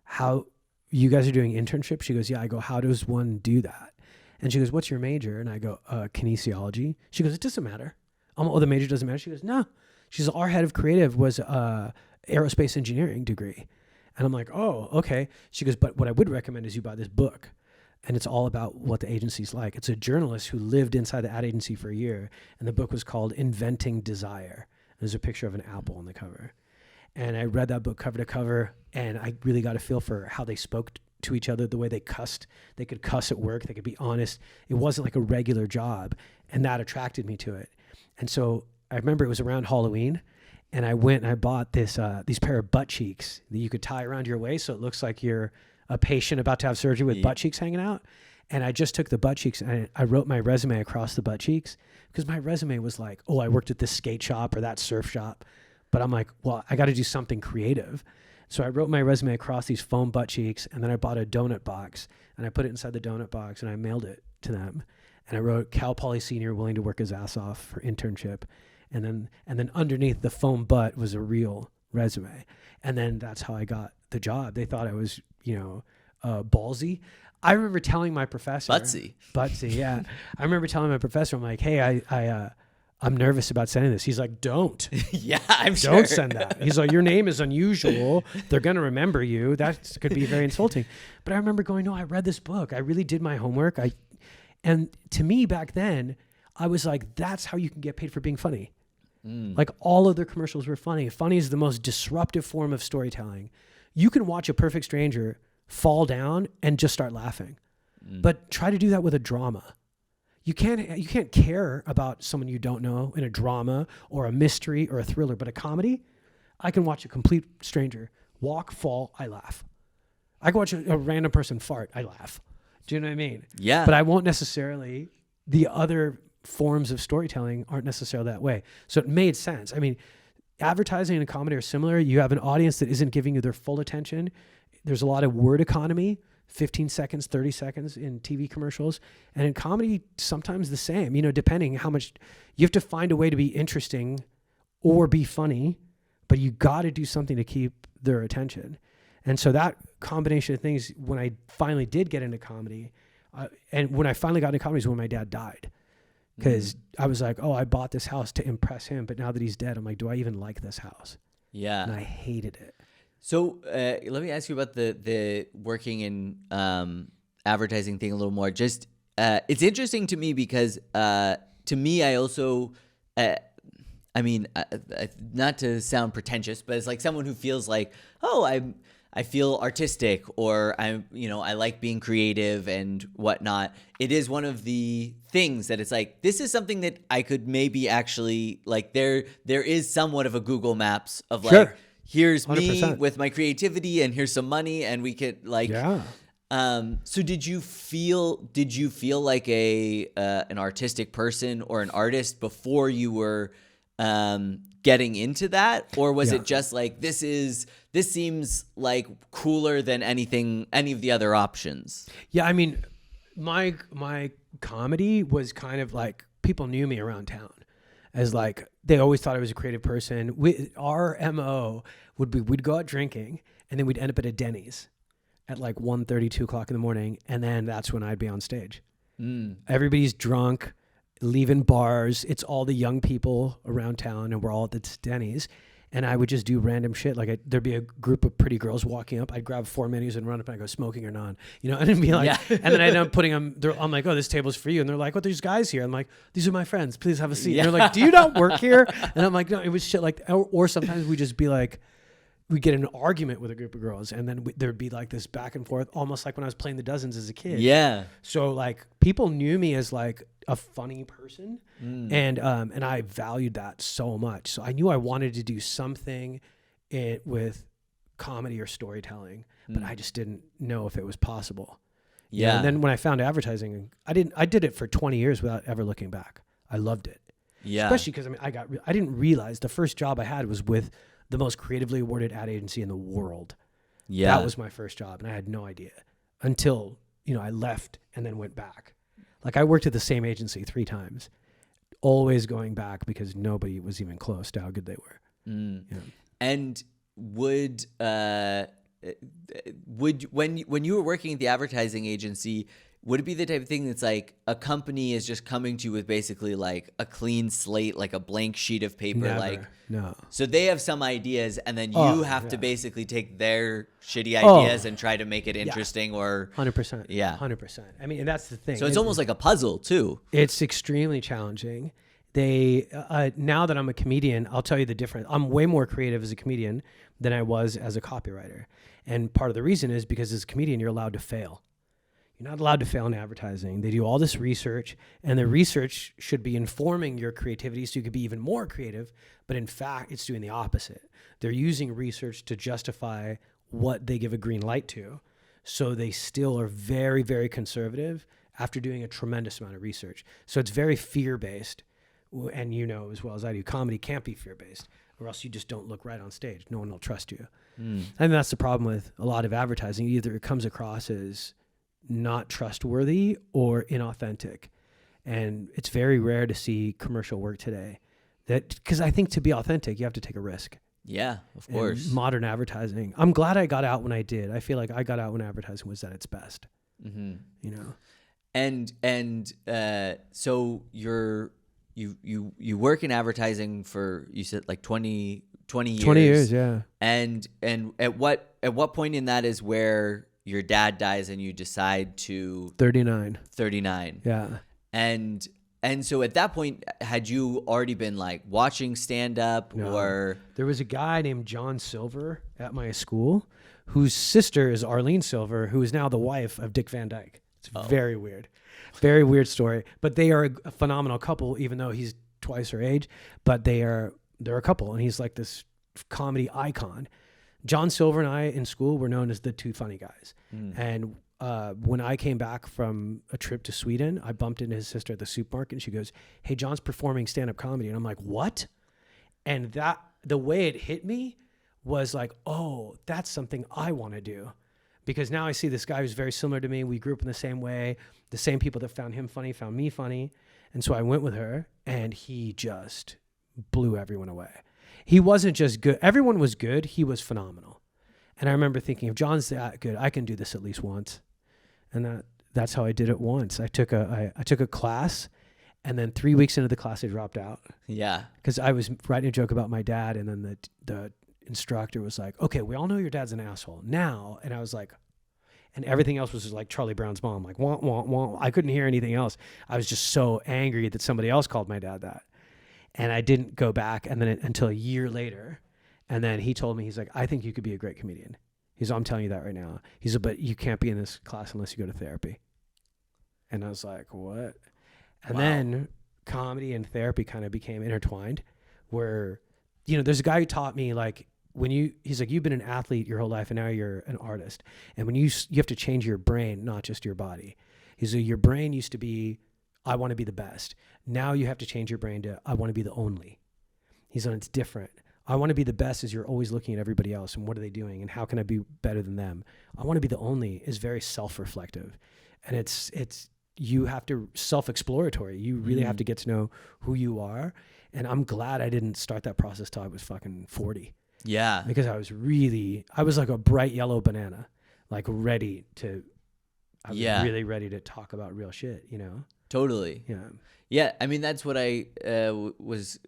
how you guys are doing internships? She goes, yeah. I go, how does one do that? And she goes, what's your major? And I go, kinesiology. She goes, it doesn't matter. Oh, the major doesn't matter. She goes, no. She says, our head of creative was aerospace engineering degree. And I'm like, oh, okay. She goes, but what I would recommend is you buy this book. And it's all about what the agency's like. It's a journalist who lived inside the ad agency for a year. And the book was called Inventing Desire. There's a picture of an apple on the cover. And I read that book cover to cover, and I really got a feel for how they spoke to each other, the way they cussed. They could cuss at work. They could be honest. It wasn't like a regular job. And that attracted me to it. And so I remember it was around Halloween, and I went and I bought these pair of butt cheeks that you could tie around your waist so it looks like you're a patient about to have surgery with butt cheeks hanging out. And I just took the butt cheeks and I wrote my resume across the butt cheeks, because my resume was like, oh, I worked at this skate shop or that surf shop. But I'm like, well, I got to do something creative. So I wrote my resume across these foam butt cheeks, and then I bought a donut box and I put it inside the donut box and I mailed it to them. And I wrote Cal Poly Senior, willing to work his ass off for internship. And then underneath the foam butt was a real resume. And then that's how I got the job. They thought I was, ballsy. I remember telling my professor. Butsy, yeah. I remember telling my professor, I'm like, hey, I'm nervous about sending this. He's like, don't. Yeah, I'm sure. Don't send that. He's like, your name is unusual. They're going to remember you. That could be very insulting. But I remember going, no, I read this book. I really did my homework. And to me back then, I was like, that's how you can get paid for being funny. Like all of their commercials were funny. Funny is the most disruptive form of storytelling. You can watch a perfect stranger fall down and just start laughing, but try to do that with a drama. You can't care about someone you don't know in a drama or a mystery or a thriller, but a comedy, I can watch a complete stranger walk, fall, I laugh. I can watch a random person fart, I laugh. Do you know what I mean? Yeah. But I won't necessarily, the other forms of storytelling aren't necessarily that way. So it made sense. I mean, advertising and comedy are similar. You have an audience that isn't giving you their full attention. There's a lot of word economy, 15 seconds, 30 seconds in TV commercials. And in comedy, sometimes the same, depending how much you have to find a way to be interesting or be funny, but you got to do something to keep their attention. And so that combination of things, when I finally did get into comedy, and when I finally got into comedy is when my dad died. Because I was like, oh, I bought this house to impress him. But now that he's dead, I'm like, do I even like this house? Yeah. And I hated it. So let me ask you about the working in advertising thing a little more. Just it's interesting to me because to me, I also, not to sound pretentious, but it's like someone who feels like, oh, I feel artistic, or I like being creative and whatnot. It is one of the things that it's like, this is something that I could maybe actually like, there is somewhat of a Google Maps of like, Sure. Here's 100%. me with my creativity and here's some money and we could like, Yeah. So did you feel like an artistic person or an artist before you were getting into that, or was it just like this seems like cooler than any of the other options? Yeah, I mean, my comedy was kind of like, people knew me around town as like, they always thought I was a creative person. Our MO would be, we'd go out drinking and then we'd end up at a Denny's at like 1:30, 2 o'clock in the morning. And then that's when I'd be on stage. Everybody's drunk, leaving bars. It's all the young people around town and we're all at the Denny's. And I would just do random shit. Like there'd be a group of pretty girls walking up. I'd grab 4 menus and run up and I'd go, smoking or non, and it'd be like, and then I'd end up putting them, I'm like, oh, this table's for you. And they're like, well, there's guys here. I'm like, these are my friends. Please have a seat. And they're like, do you not work here? And I'm like, no, it was shit like, or sometimes we'd just be like, we'd get in an argument with a group of girls and then there'd be like this back and forth, almost like when I was playing the Dozens as a kid. Yeah. So like people knew me as like a funny person and I valued that so much. So I knew I wanted to do something with comedy or storytelling, but I just didn't know if it was possible. Yeah. And then when I found advertising, I did it for 20 years without ever looking back. I loved it. Yeah. Especially because I didn't realize the first job I had was with the most creatively awarded ad agency in the world. Yeah. That was my first job. And I had no idea until, I left and then went back. Like I worked at the same agency 3 times, always going back because nobody was even close to how good they were. Yeah. And would when you were working at the advertising agency, would it be the type of thing that's like a company is just coming to you with basically like a clean slate, like a blank sheet of paper? Never. Like, no. So they have some ideas, and then you Oh, have to yeah. basically take their shitty Oh. ideas and try to make it interesting, or 100%. Yeah. 100%. I mean, and that's the thing. so it's almost like a puzzle too. It's extremely challenging. They now that I'm a comedian, I'll tell you the difference. I'm way more creative as a comedian than I was as a copywriter. And part of the reason is because as a comedian, you're allowed to fail. You're not allowed to fail in advertising. They do all this research, and the research should be informing your creativity so you could be even more creative. But in fact, it's doing the opposite. They're using research to justify what they give a green light to. So they still are very, very conservative after doing a tremendous amount of research. So it's very fear-based. And you know as well as I do, comedy can't be fear-based, or else you just don't look right on stage. No one will trust you. And that's the problem with a lot of advertising. Either it comes across as not trustworthy or inauthentic. And it's very rare to see commercial work today. Because I think to be authentic, you have to take a risk. Yeah, of course. In modern advertising. I'm glad I got out when I did. I feel like I got out when advertising was at its best. Mm-hmm. You know? And so you work in advertising for, you said like 20 years. 20 years, yeah. And at what point in that is where your dad dies and you decide to 39. Yeah. And so at that point, had you already been like watching stand up? No. Or there was a guy named John Silver at my school whose sister is Arlene Silver, who is now the wife of Dick Van Dyke. It's very weird. Very weird story. But they are a phenomenal couple, even though he's twice her age. But they're a couple, and he's like this comedy icon. John Silver and I in school were known as the two funny guys. And when I came back from a trip to Sweden, I bumped into his sister at the supermarket, and she goes, "Hey, John's performing stand-up comedy." And I'm like, "What?" And that the way it hit me was like, oh, that's something I want to do. Because now I see this guy who's very similar to me. We grew up in the same way. The same people that found him funny found me funny. And so I went with her, and he just blew everyone away. He wasn't just good. Everyone was good. He was phenomenal. And I remember thinking, if John's that good, I can do this at least once. And that's how I did it once. I took a class, and then 3 weeks into the class, I dropped out. Yeah. Because I was writing a joke about my dad, and then the instructor was like, "Okay, we all know your dad's an asshole now." And I was like, and everything else was just like Charlie Brown's mom, like, wah, wah, wah. I couldn't hear anything else. I was just so angry that somebody else called my dad that. And I didn't go back until a year later. And then he told me, he's like, "I think you could be a great comedian." He's like, "I'm telling you that right now." He's like, "But you can't be in this class unless you go to therapy." And I was like, "What?" And then comedy and therapy kind of became intertwined, where, there's a guy who taught me, like, he's like, "You've been an athlete your whole life, and now you're an artist. And when you have to change your brain, not just your body." He's like, "Your brain used to be, I want to be the best. Now you have to change your brain to, I want to be the only." He's like, "It's different. I want to be the best," is you're always looking at everybody else and what are they doing and how can I be better than them. I want to be the only is very self-reflective. And it's you have to self-exploratory. You really have to get to know who you are. And I'm glad I didn't start that process till I was fucking 40. Yeah. Because I was like a bright yellow banana, like really ready to talk about real shit, Totally. Yeah. Yeah. I mean, that's what I was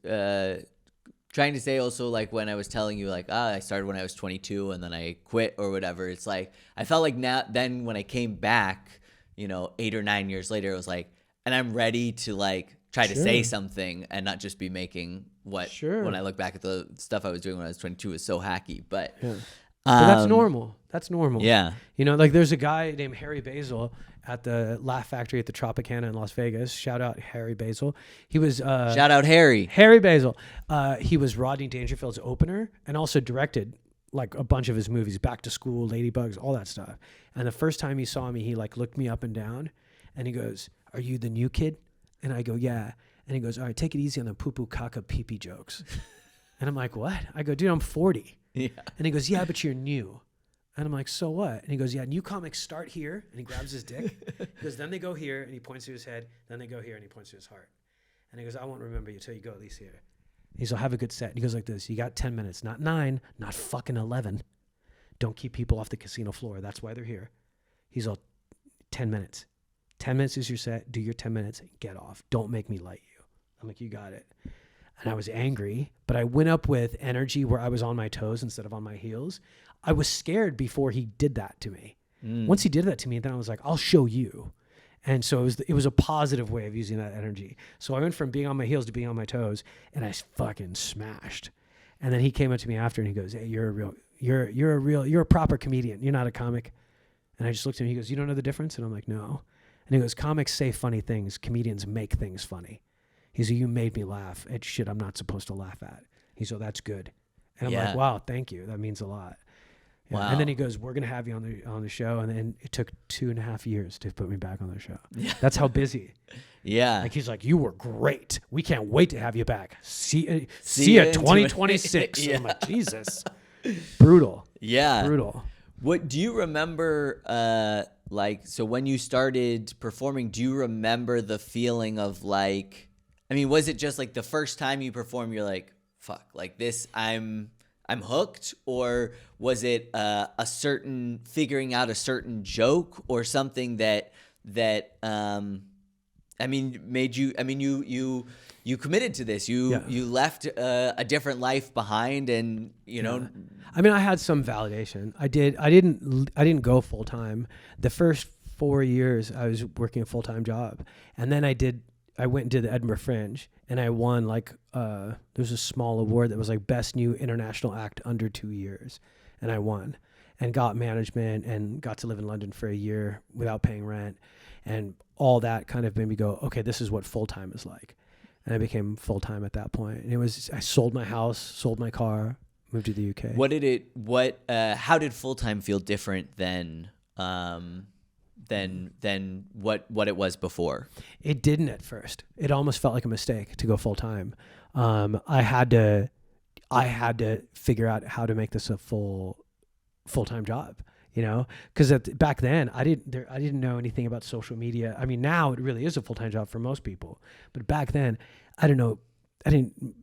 trying to say also, like when I was telling you, like, I started when I was 22 and then I quit or whatever. It's like, I felt like then when I came back, 8 or 9 years later, it was like, and I'm ready to like try to say something and not just be making when I look back at the stuff I was doing when I was 22 was so hacky, but that's normal. That's normal. Yeah. Like there's a guy named Harry Basil at the Laugh Factory at the Tropicana in Las Vegas. Shout out Harry Basil. He was shout out Harry Basil. He was Rodney Dangerfield's opener and also directed like a bunch of his movies, Back to School, Ladybugs, all that stuff. And the first time he saw me, he like looked me up and down and he goes, "Are you the new kid?" And I go, "Yeah." And he goes, "All right, take it easy on the poo-poo caca pee-pee jokes." And I'm like, "What?" I go, "Dude, I'm 40. Yeah. And he goes, "Yeah, but you're new." And I'm like, "So what?" And he goes, "Yeah, new comics start here." And he grabs his dick. He goes, "Then they go here." And he points to his head. Then they go here. And he points to his heart. And he goes, "I won't remember you till you go at least here." He's like, "Have a good set." And he goes like this: "You got 10 minutes, not 9, not fucking 11. Don't keep people off the casino floor. That's why they're here." He's all 10 minutes. 10 minutes is your set. Do your 10 minutes. Get off. Don't make me light you. I'm like, you got it. And I was angry, but I went up with energy where I was on my toes instead of on my heels. I was scared before he did that to me. Once he did that to me, then I was like, I'll show you. And so it was a positive way of using that energy. So I went from being on my heels to being on my toes, and I fucking smashed. And then he came up to me after and he goes, hey, you're a proper comedian. You're not a comic. And I just looked at him. He goes, you don't know the difference? And I'm like, no. And he goes, comics say funny things. Comedians make things funny. He said, you made me laugh at shit I'm not supposed to laugh at. He said, that's good. And I'm like, wow, thank you. That means a lot. Yeah. Wow. And then he goes, we're going to have you on the show. And then it took 2.5 years to put me back on the show. Yeah. That's how busy. Yeah. Like he's like, you were great. We can't wait to have you back. See you 2026. Yeah. I'm like, Jesus. Brutal. Yeah. Brutal. What do you remember, so when you started performing, do you remember the feeling of like, I mean, was it just like the first time you perform, you're like, fuck, like this, I'm hooked? Or was it figuring out a certain joke or something that made you, you committed to this, you left a different life behind, and you know. I mean, I had some validation. I didn't go full time. The first 4 years I was working a full-time job. And then I went and did the Edinburgh Fringe, and I won there's a small award that was like best new international act under 2 years. And I won and got management and got to live in London for a year without paying rent. And all that kind of made me go, okay, this is what full-time is like. And I became full-time at that point. And I sold my house, sold my car, moved to the UK. How did full-time feel different than what it was before? It didn't at first. It almost felt like a mistake to go full-time. I had to figure out how to make this a full-time job, you know, because back then I didn't know anything about social media. I mean, now it really is a full-time job for most people, but back then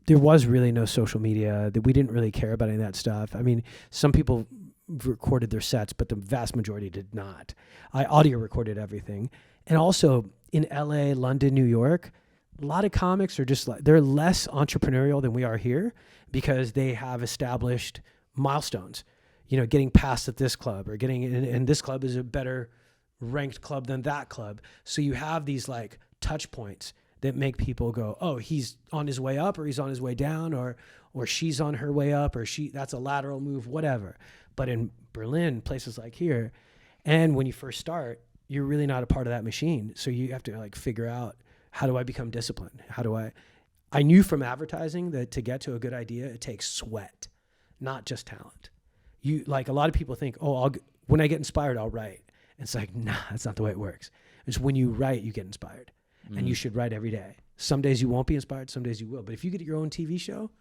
there was really no social media, that we didn't really care about any of that stuff. I mean, some people recorded their sets, but the vast majority did not. I audio recorded everything. And also in LA, London, New York, a lot of comics are just like, they're less entrepreneurial than we are here because they have established milestones, you know, getting past at this club or getting in, and this club is a better ranked club than that club. So you have these like touch points that make people go, oh, he's on his way up, or he's on his way down, or she's on her way up, or that's a lateral move, whatever. But in Berlin, places like here, and when you first start, you're really not a part of that machine. So you have to like figure out, how do I become disciplined? I knew from advertising that to get to a good idea, it takes sweat, not just talent. A lot of people think, when I get inspired, I'll write. And it's like, nah, that's not the way it works. It's when you write, you get inspired. And you should write every day. Some days you won't be inspired, some days you will. But if you get your own TV show,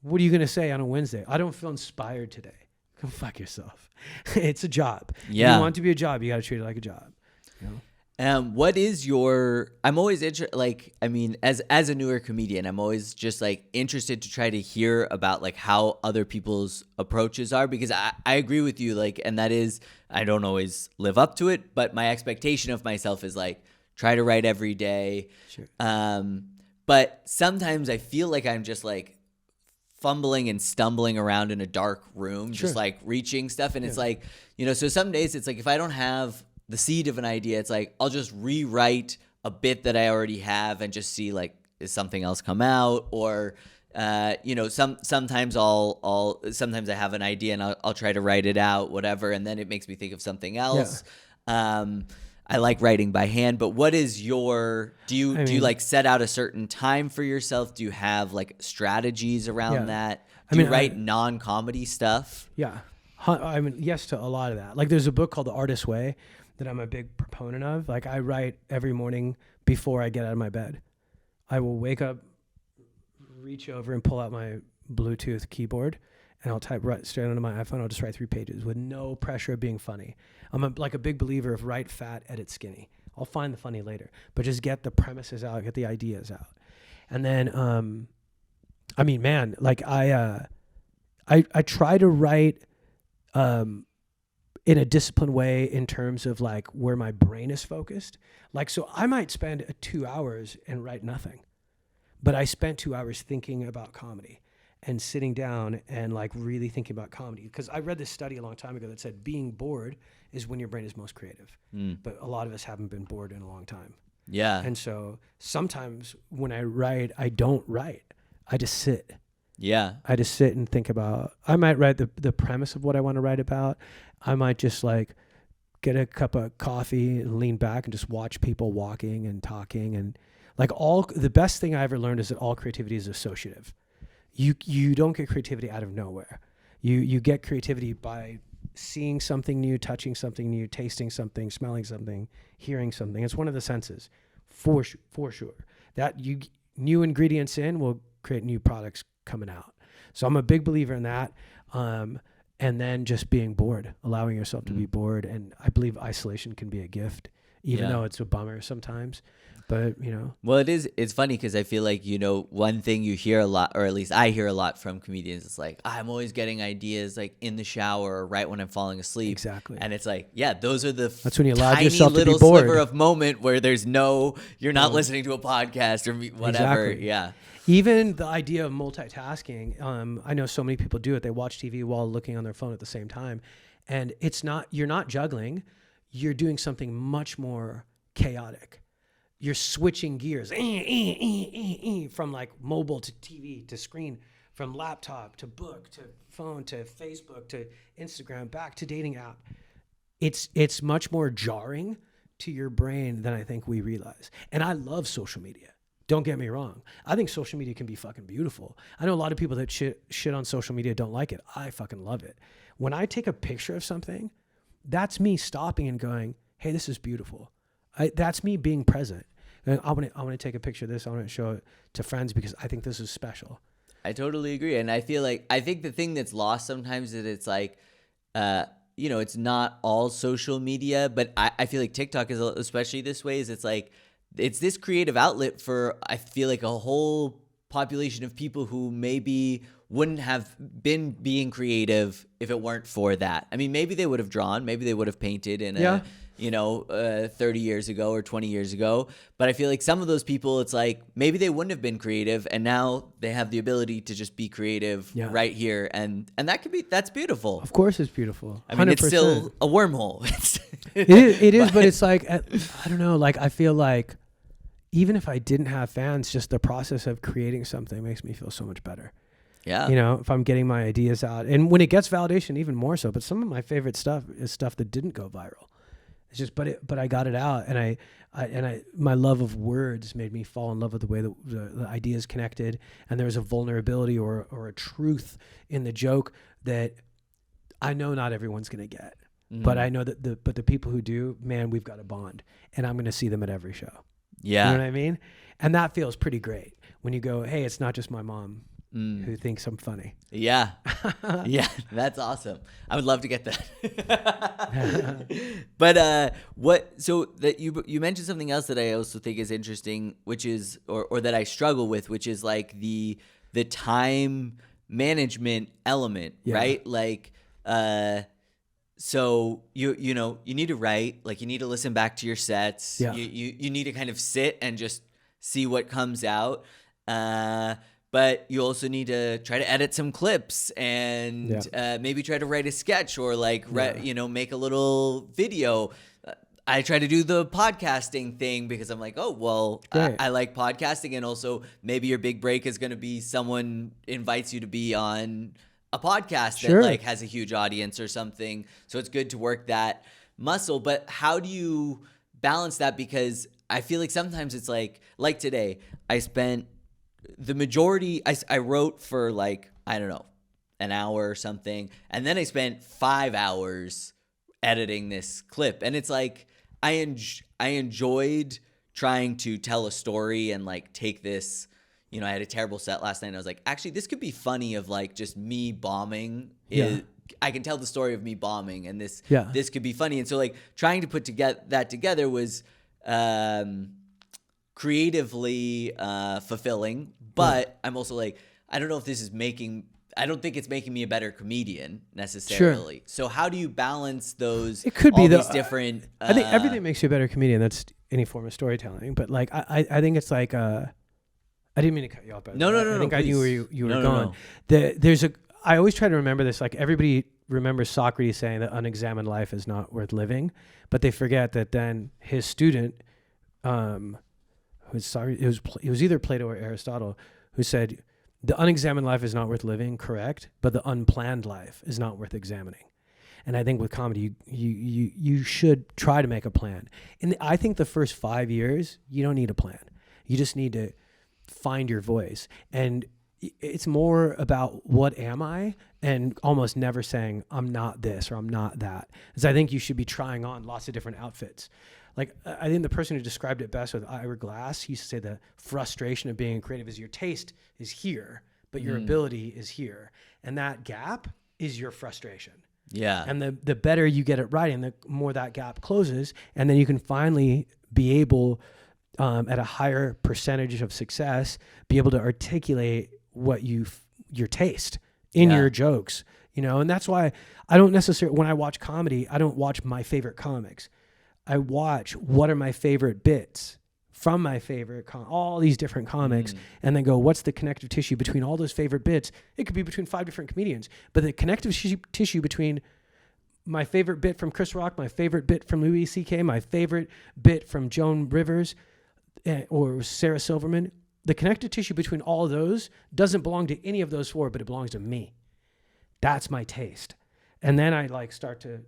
what are you going to say on a Wednesday? I don't feel inspired today. Go fuck yourself. It's a job. Yeah. If you want it to be a job, you got to treat it like a job. You know? What is I'm always interested, as a newer comedian, I'm always just like interested to try to hear about like how other people's approaches are, because I agree with you, like, and that is, I don't always live up to it, but my expectation of myself is like, try to write every day. Sure. But sometimes I feel like I'm just like fumbling and stumbling around in a dark room, just like reaching stuff. And it's like, you know, so some days it's like, if I don't have the seed of an idea, it's like, I'll just rewrite a bit that I already have and just see like, is something else come out? Or, you know, sometimes sometimes I have an idea and I'll try to write it out, whatever. And then it makes me think of something else. Yeah. I like writing by hand, but what is do you like set out a certain time for yourself? Do you have like strategies around that? Do you write non-comedy stuff? Yeah. I mean, yes to a lot of that. Like there's a book called The Artist's Way that I'm a big proponent of. Like I write every morning before I get out of my bed. I will wake up, reach over and pull out my Bluetooth keyboard, and I'll type right straight onto my iPhone. I'll just write 3 pages with no pressure of being funny. I'm a big believer of write fat, edit skinny. I'll find the funny later, but just get the premises out, get the ideas out. And then, I mean, man, like I try to write in a disciplined way in terms of like where my brain is focused. Like, so I might spend 2 hours and write nothing, but I spent 2 hours thinking about comedy and sitting down and like really thinking about comedy. Because I read this study a long time ago that said being bored is when your brain is most creative. But a lot of us haven't been bored in a long time. Yeah. And so sometimes when I write, I don't write. I just sit. Yeah. I just sit and think about, I might write the premise of what I want to write about. I might just like get a cup of coffee and lean back and just watch people walking and talking. And like the best thing I ever learned is that all creativity is associative. You don't get creativity out of nowhere. You get creativity by seeing something new, touching something new, tasting something, smelling something, hearing something. It's one of the senses for sure. That new ingredients in will create new products coming out. So I'm a big believer in that. And then just being bored, allowing yourself to be bored. And I believe isolation can be a gift, even though it's a bummer sometimes. But, Well, it's funny because I feel like, one thing you hear a lot, or at least I hear a lot from comedians, is like, I'm always getting ideas like in the shower or right when I'm falling asleep. Exactly. And it's like, yeah, those are that's when you allow tiny yourself to little be bored. sliver of moment where you're not listening to a podcast or whatever. Exactly. Yeah. Even the idea of multitasking, I know so many people do it. They watch TV while looking on their phone at the same time. And you're not juggling. You're doing something much more chaotic. You're switching gears from like mobile to TV to screen, from laptop to book to phone to Facebook to Instagram, back to dating app. It's much more jarring to your brain than I think we realize. And I love social media. Don't get me wrong. I think social media can be fucking beautiful. I know a lot of people that shit on social media don't like it. I fucking love it. When I take a picture of something, that's me stopping and going, hey, this is beautiful. That's me being present. And I want to take a picture of this. I want to show it to friends because I think this is special. I totally agree. And I think the thing that's lost sometimes is it's like, it's not all social media, but I feel like TikTok is especially this way, is it's like, it's this creative outlet for, I feel like, a whole population of people who maybe wouldn't have been being creative if it weren't for that. I mean, maybe they would have drawn, maybe they would have painted in 30 years ago or 20 years ago. But I feel like some of those people, it's like, maybe they wouldn't have been creative and now they have the ability to just be creative right here. And that's beautiful. Of course it's beautiful. 100%. I mean, it's still a wormhole. It is, but it's like, I don't know, like I feel like even if I didn't have fans, just the process of creating something makes me feel so much better. Yeah. If I'm getting my ideas out, and when it gets validation, even more so. But some of my favorite stuff is stuff that didn't go viral. It's just, but I got it out, and my love of words made me fall in love with the way the ideas connected, and there was a vulnerability or a truth in the joke that I know not everyone's gonna get, but I know that the people who do, man, we've got a bond, and I'm gonna see them at every show. Yeah. You know what I mean? And that feels pretty great when you go, hey, it's not just my mom who thinks I'm funny. Yeah. Yeah. That's awesome. I would love to get that. But so that you mentioned something else that I also think is interesting, which is, or that I struggle with, which is like the time management element, right? Like, so you need to write, like you need to listen back to your sets. Yeah. You need to kind of sit and just see what comes out. But you also need to try to edit some clips and maybe try to write a sketch or like make a little video. I try to do the podcasting thing because I'm like, oh, well, I like podcasting. And also maybe your big break is going to be someone invites you to be on a podcast that like has a huge audience or something. So it's good to work that muscle. But how do you balance that? Because I feel like sometimes it's like today, I spent the majority, I wrote for like, I don't know, an hour or something. And then I spent 5 hours editing this clip. And it's like, I enjoyed trying to tell a story and like take this, I had a terrible set last night and I was like, actually, this could be funny of like just me bombing. I can tell the story of me bombing and this could be funny. And so like trying to put that together was creatively fulfilling, but I'm also like, I don't know if this is making I don't think it's making me a better comedian necessarily. Sure. So how do you balance those? It could be these different. I think everything makes you a better comedian. That's any form of storytelling. But like, I think it's like, I didn't mean to cut you off. No. I think I knew where you were going. No. I always try to remember this. Like everybody remembers Socrates saying that unexamined life is not worth living, but they forget that then his student, it was either Plato or Aristotle, who said, the unexamined life is not worth living, correct, but the unplanned life is not worth examining. And I think with comedy, you should try to make a plan. And I think the first 5 years, you don't need a plan. You just need to find your voice. And it's more about what am I, and almost never saying I'm not this or I'm not that. Because I think you should be trying on lots of different outfits. Like, I think the person who described it best with Ira Glass, he used to say the frustration of being creative is your taste is here, but your ability is here. And that gap is your frustration. Yeah. And the better you get at writing, the more that gap closes. And then you can finally be able, at a higher percentage of success, be able to articulate what your taste in your jokes, and that's why I don't necessarily, when I watch comedy, I don't watch my favorite comics. I watch what are my favorite bits from my favorite, all these different comics, and then go, what's the connective tissue between all those favorite bits? It could be between 5 different comedians, but the connective tissue between my favorite bit from Chris Rock, my favorite bit from Louis C.K., my favorite bit from Joan Rivers or Sarah Silverman, the connective tissue between all of those doesn't belong to any of those 4, but it belongs to me. That's my taste. And then I start to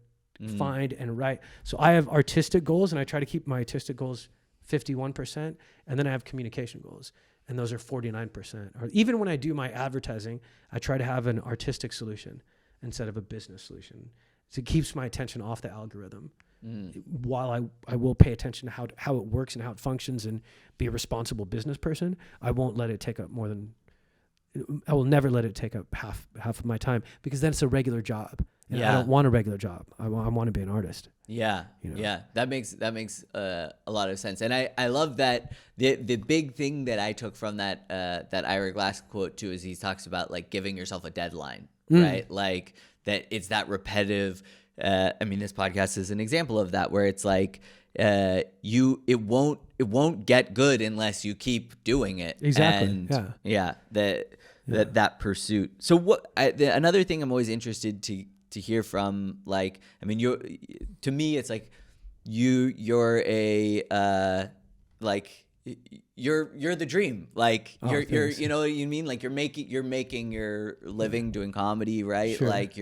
find and write. So I have artistic goals, and I try to keep my artistic goals 51%. And then I have communication goals, and those are 49%. Or even when I do my advertising, I try to have an artistic solution instead of a business solution. So it keeps my attention off the algorithm. While I will pay attention to how it works and how it functions and be a responsible business person, I won't let it take up I will never let it take up half of my time, because then it's a regular job. And I don't want a regular job. I want to be an artist. Yeah. Yeah. That makes a lot of sense. And I love that the big thing that I took from that Ira Glass quote too, is he talks about like giving yourself a deadline, right? Like that it's that repetitive. This podcast is an example of that, where it's like it won't get good unless you keep doing it. Exactly. And that pursuit. So another thing I'm always interested to hear from, like, to me it's like you're a you're the dream. Like you're you know what you mean? Like you're making your living doing comedy, right? Sure. Like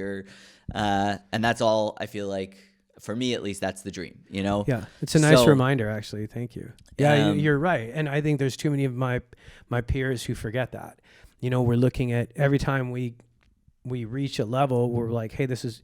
and that's all. I feel like, for me at least, that's the dream, Yeah, it's a nice reminder, actually. Thank you. Yeah, you're right. And I think there's too many of my peers who forget that. We're looking at every time we reach a level, we're like, hey, this is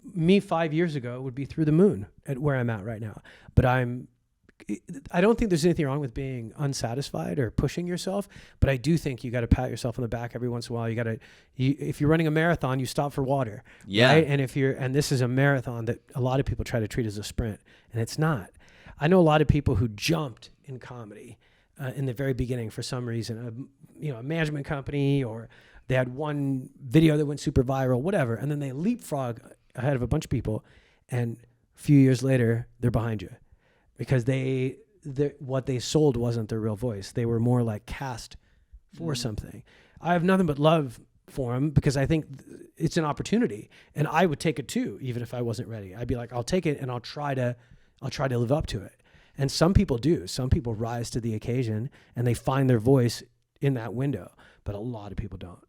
me 5 years ago would be through the moon at where I'm at right now. But I don't think there's anything wrong with being unsatisfied or pushing yourself, but I do think you got to pat yourself on the back every once in a while. If you're running a marathon, you stop for water. Yeah. Right? And this is a marathon that a lot of people try to treat as a sprint, and it's not. I know a lot of people who jumped in comedy in the very beginning for some reason, a management company, or they had one video that went super viral, whatever, and then they leapfrog ahead of a bunch of people, and a few years later, they're behind you. Because what they sold wasn't their real voice. They were more like cast for something. I have nothing but love for them, because I think it's an opportunity, and I would take it too, even if I wasn't ready. I'd be like, I'll take it, and I'll try to live up to it. And some people do. Some people rise to the occasion, and they find their voice in that window. But a lot of people don't.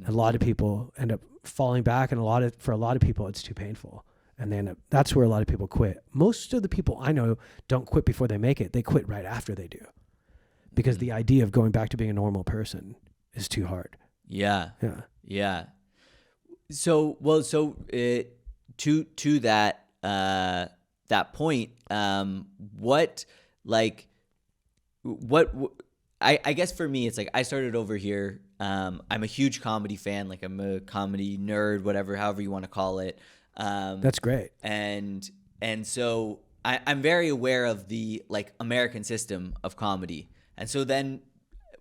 A lot of people end up falling back, and for a lot of people, it's too painful. And then that's where a lot of people quit. Most of the people I know don't quit before they make it. They quit right after they do, because the idea of going back to being a normal person is too hard. Yeah. So to that point, I guess for me, it's like I started over here. I'm a huge comedy fan. Like I'm a comedy nerd, however you want to call it. That's great. And so I'm very aware of the like American system of comedy. And so then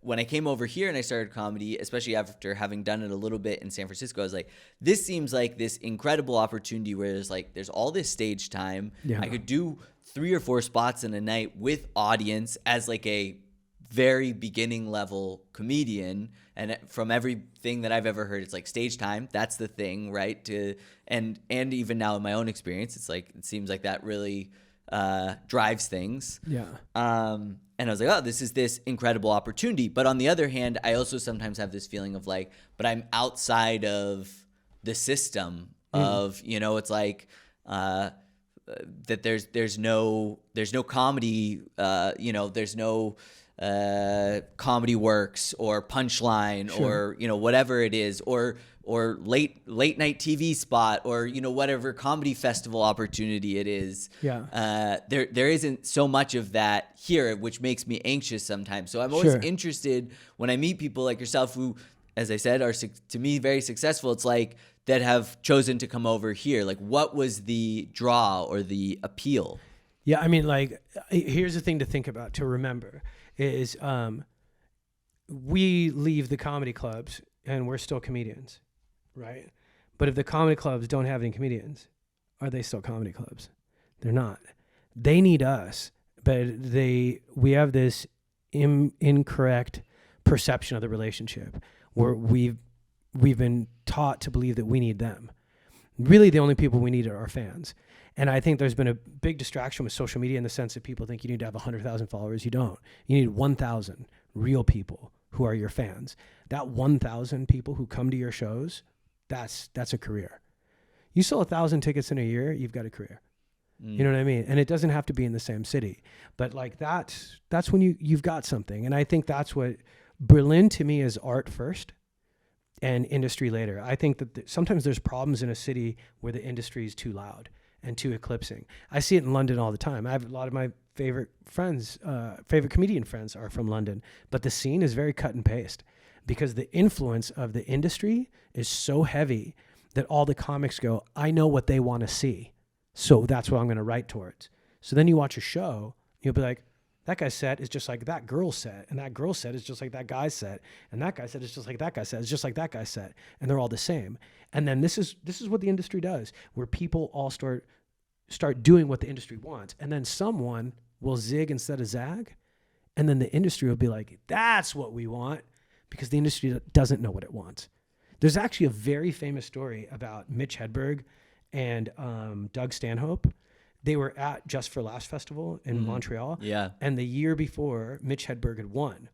when I came over here and I started comedy, especially after having done it a little bit in San Francisco, I was like, this seems like this incredible opportunity where there's all this stage time. Yeah. I could do 3 or 4 spots in a night with audience as like a very beginning level comedian. And from everything that I've ever heard, it's like stage time. That's the thing, right? And even now in my own experience, it's like, it seems like that really drives things. Yeah. And I was like, oh, this is this incredible opportunity. But on the other hand, I also sometimes have this feeling of like, but I'm outside of the system of, it's like, that there's no comedy, there's no Comedy Works or Punchline or whatever it is, or late night TV spot, or whatever comedy festival opportunity it is. There isn't so much of that here, which makes me anxious sometimes. So I'm always interested when I meet people like yourself who, as I said, are to me very successful. It's like that have chosen to come over here. Like, what was the draw or the appeal? Yeah, I mean, like, here's the thing to think about, to remember, is we leave the comedy clubs and we're still comedians, right? But if the comedy clubs don't have any comedians, are they still comedy clubs? They're not. They need us, but we have this incorrect perception of the relationship where we've been taught to believe that we need them. Really, the only people we need are our fans. And I think there's been a big distraction with social media in the sense that people think you need to have 100,000 followers. You don't. You need 1,000 real people who are your fans. That 1,000 people who come to your shows, that's a career. You sell 1,000 tickets in a year, you've got a career. You know what I mean? And it doesn't have to be in the same city. But like that's when you've got something. And I think that's what Berlin to me is art first and industry later. I think that sometimes there's problems in a city where the industry is too loud and too eclipsing. I see it in London all the time. I have a lot of my favorite comedian friends are from London, but the scene is very cut and paste because the influence of the industry is so heavy that all the comics go, I know what they want to see, so that's what I'm going to write towards. So then you watch a show, you'll be like, that guy's set is just like that girl's set, and that girl's set is just like that guy's set, and that guy's set is just like that guy's set, it's just like that guy's set, and they're all the same. And then this is what the industry does, where people all start doing what the industry wants, and then someone will zig instead of zag, and then the industry will be like, that's what we want, because the industry doesn't know what it wants. There's actually a very famous story about Mitch Hedberg and Doug Stanhope. They were at Just for Laughs Festival in Montreal. Yeah. And the year before, Mitch Hedberg had won.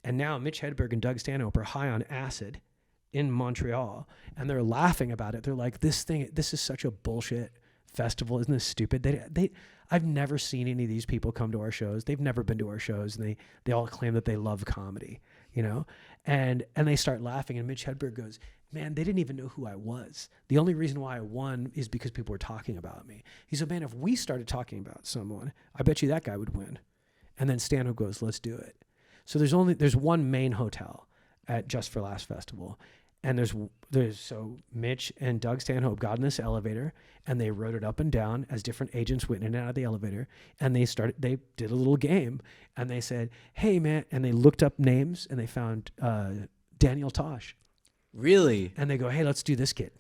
And now Mitch Hedberg and Doug Stanhope are high on acid in Montreal. And they're laughing about it. They're like, this is such a bullshit festival. Isn't this stupid? I've never seen any of these people come to our shows. They've never been to our shows. And they all claim that they love comedy, And they start laughing. And Mitch Hedberg goes, man, they didn't even know who I was. The only reason why I won is because people were talking about me. He said, man, if we started talking about someone, I bet you that guy would win. And then Stanhope goes, let's do it. So there's one main hotel at Just for Laughs Festival. And so Mitch and Doug Stanhope got in this elevator and they rode it up and down as different agents went in and out of the elevator. And they did a little game and they said, hey man, and they looked up names and they found Daniel Tosh. Really? And they go, hey, let's do this kid.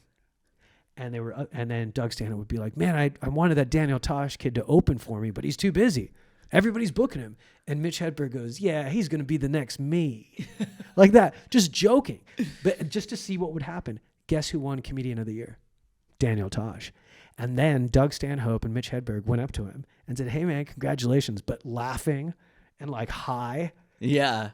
And and then Doug Stanhope would be like, man, I wanted that Daniel Tosh kid to open for me, but he's too busy. Everybody's booking him. And Mitch Hedberg goes, yeah, he's going to be the next me. Like that, just joking. But just to see what would happen. Guess who won Comedian of the Year? Daniel Tosh. And then Doug Stanhope and Mitch Hedberg went up to him and said, hey man, congratulations, but laughing and like high. Yeah.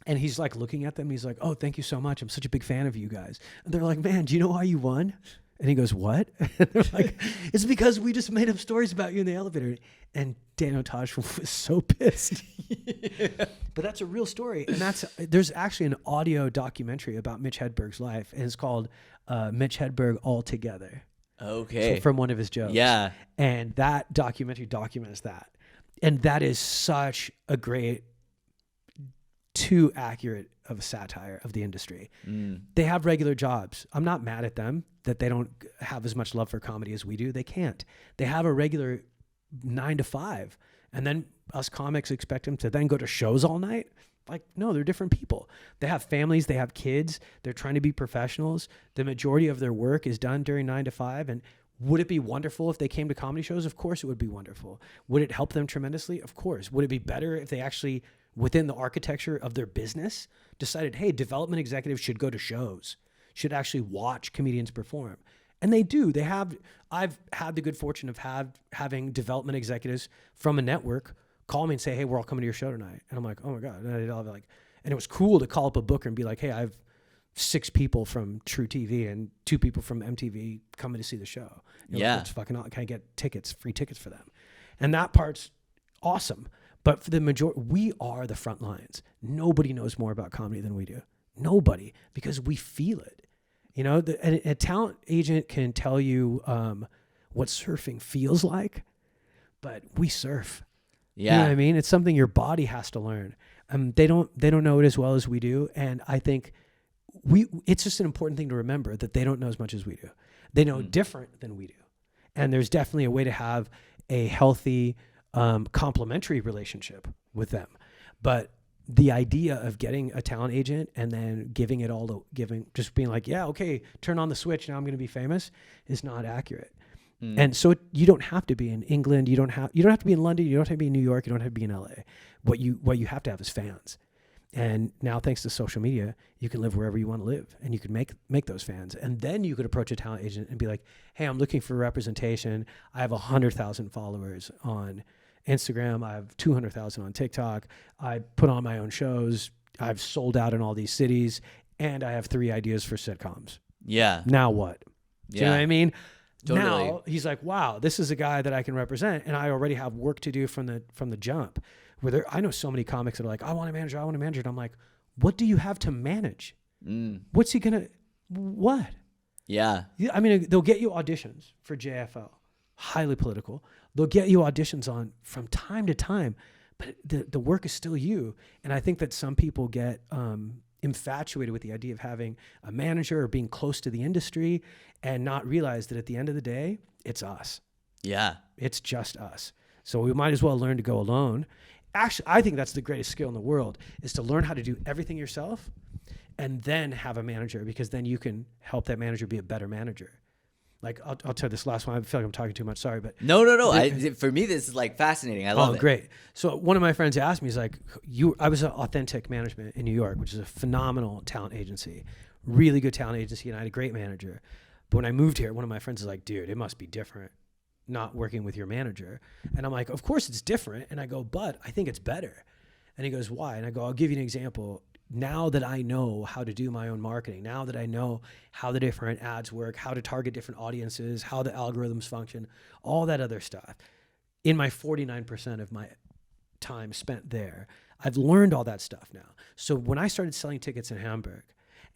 And he's like looking at them. He's like, oh, thank you so much. I'm such a big fan of you guys. And they're like, man, do you know why you won? And he goes, what? And they're like, it's because we just made up stories about you in the elevator. And Daniel Tosh was so pissed. Yeah. But that's a real story. And there's actually an audio documentary about Mitch Hedberg's life. And it's called Mitch Hedberg All Together. Okay. So from one of his jokes. Yeah. And that documentary documents that. And that is such a great, too accurate of a satire of the industry. They have regular jobs. I'm not mad at them that they don't have as much love for comedy as we do. They can't. They have a regular 9 to 5. And then us comics expect them to then go to shows all night. Like, no, they're different people. They have families, they have kids, they're trying to be professionals. The majority of their work is done during 9 to 5. And would it be wonderful if they came to comedy shows? Of course it would be wonderful. Would it help them tremendously? Of course. Would it be better if they actually, within the architecture of their business, decided, hey, development executives should go to shows, should actually watch comedians perform? And they do. I've had the good fortune of having development executives from a network call me and say, hey, we're all coming to your show tonight. And I'm like, oh my God. And it was cool to call up a booker and be like, hey, I have 6 people from True TV and 2 people from MTV coming to see the show. It's fucking awesome. Can I get free tickets for them? And that part's awesome. But for the majority, we are the front lines. Nobody knows more about comedy than we do. Nobody, because we feel it. A talent agent can tell you what surfing feels like, but we surf. Yeah. You know what I mean? It's something your body has to learn. They don't know it as well as we do. And I think it's just an important thing to remember that they don't know as much as we do. They know different than we do. And there's definitely a way to have a healthy, complementary relationship with them. But the idea of getting a talent agent and then giving it all to just being like, yeah, okay, turn on the switch, now I'm going to be famous, is not accurate. And so you don't have to be in England. You don't have to be in London. You don't have to be in New York. You don't have to be in LA. What you have to have is fans. And now, thanks to social media, you can live wherever you want to live, and you can make those fans. And then you could approach a talent agent and be like, hey, I'm looking for representation. I have 100,000 followers on Instagram. I have 200,000 on TikTok. I put on my own shows. I've sold out in all these cities, and I have 3 ideas for sitcoms. Yeah. Now what? Do you know what I mean? Totally. Now he's like, wow, this is a guy that I can represent, and I already have work to do from the jump. I know so many comics that are like, I want a manager. And I'm like, what do you have to manage? What's he gonna? What? Yeah. I mean, they'll get you auditions for JFL, highly political. They'll get you auditions on from time to time, but the work is still you. And I think that some people get infatuated with the idea of having a manager or being close to the industry and not realize that at the end of the day, it's us. Yeah. It's just us. So we might as well learn to go alone. Actually, I think that's the greatest skill in the world, is to learn how to do everything yourself and then have a manager, because then you can help that manager be a better manager. Like, I'll tell you this last one. I feel like I'm talking too much. Sorry, but no. For me, this is like fascinating. I love it. Oh, great. So one of my friends asked me, he's like, I was at Authentic Management in New York, which is a phenomenal talent agency, really good talent agency, and I had a great manager. But when I moved here, one of my friends is like, dude, it must be different not working with your manager. And I'm like, of course it's different. And I go, but I think it's better. And he goes, why? And I go, I'll give you an example. Now that I know how to do my own marketing, now that I know how the different ads work, how to target different audiences, how the algorithms function, all that other stuff, in my 49% of my time spent there, I've learned all that stuff now. So when I started selling tickets in Hamburg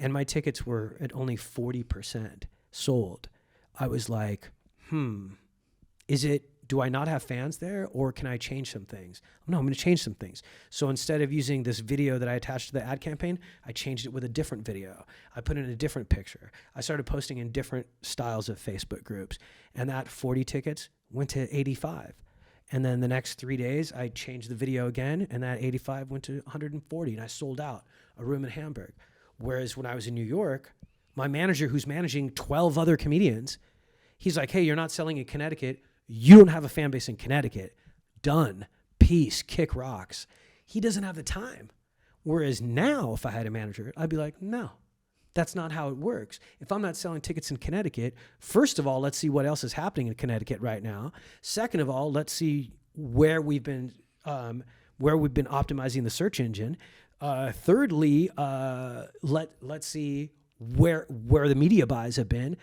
and my tickets were at only 40% sold, I was like, do I not have fans there, or can I change some things? No, I'm going to change some things. So instead of using this video that I attached to the ad campaign, I changed it with a different video. I put in a different picture. I started posting in different styles of Facebook groups, and that 40 tickets went to 85. And then the next 3 days, I changed the video again, and that 85 went to 140, and I sold out a room in Hamburg. Whereas when I was in New York, my manager, who's managing 12 other comedians, he's like, hey, you're not selling in Connecticut. You don't have a fan base in Connecticut. Done. Peace. Kick rocks. He doesn't have the time. Whereas now, if I had a manager, I'd be like, no, that's not how it works. If I'm not selling tickets in Connecticut, first of all, let's see what else is happening in Connecticut right now. Second of all, let's see where we've been optimizing the search engine. Thirdly, let's see where the media buys have been.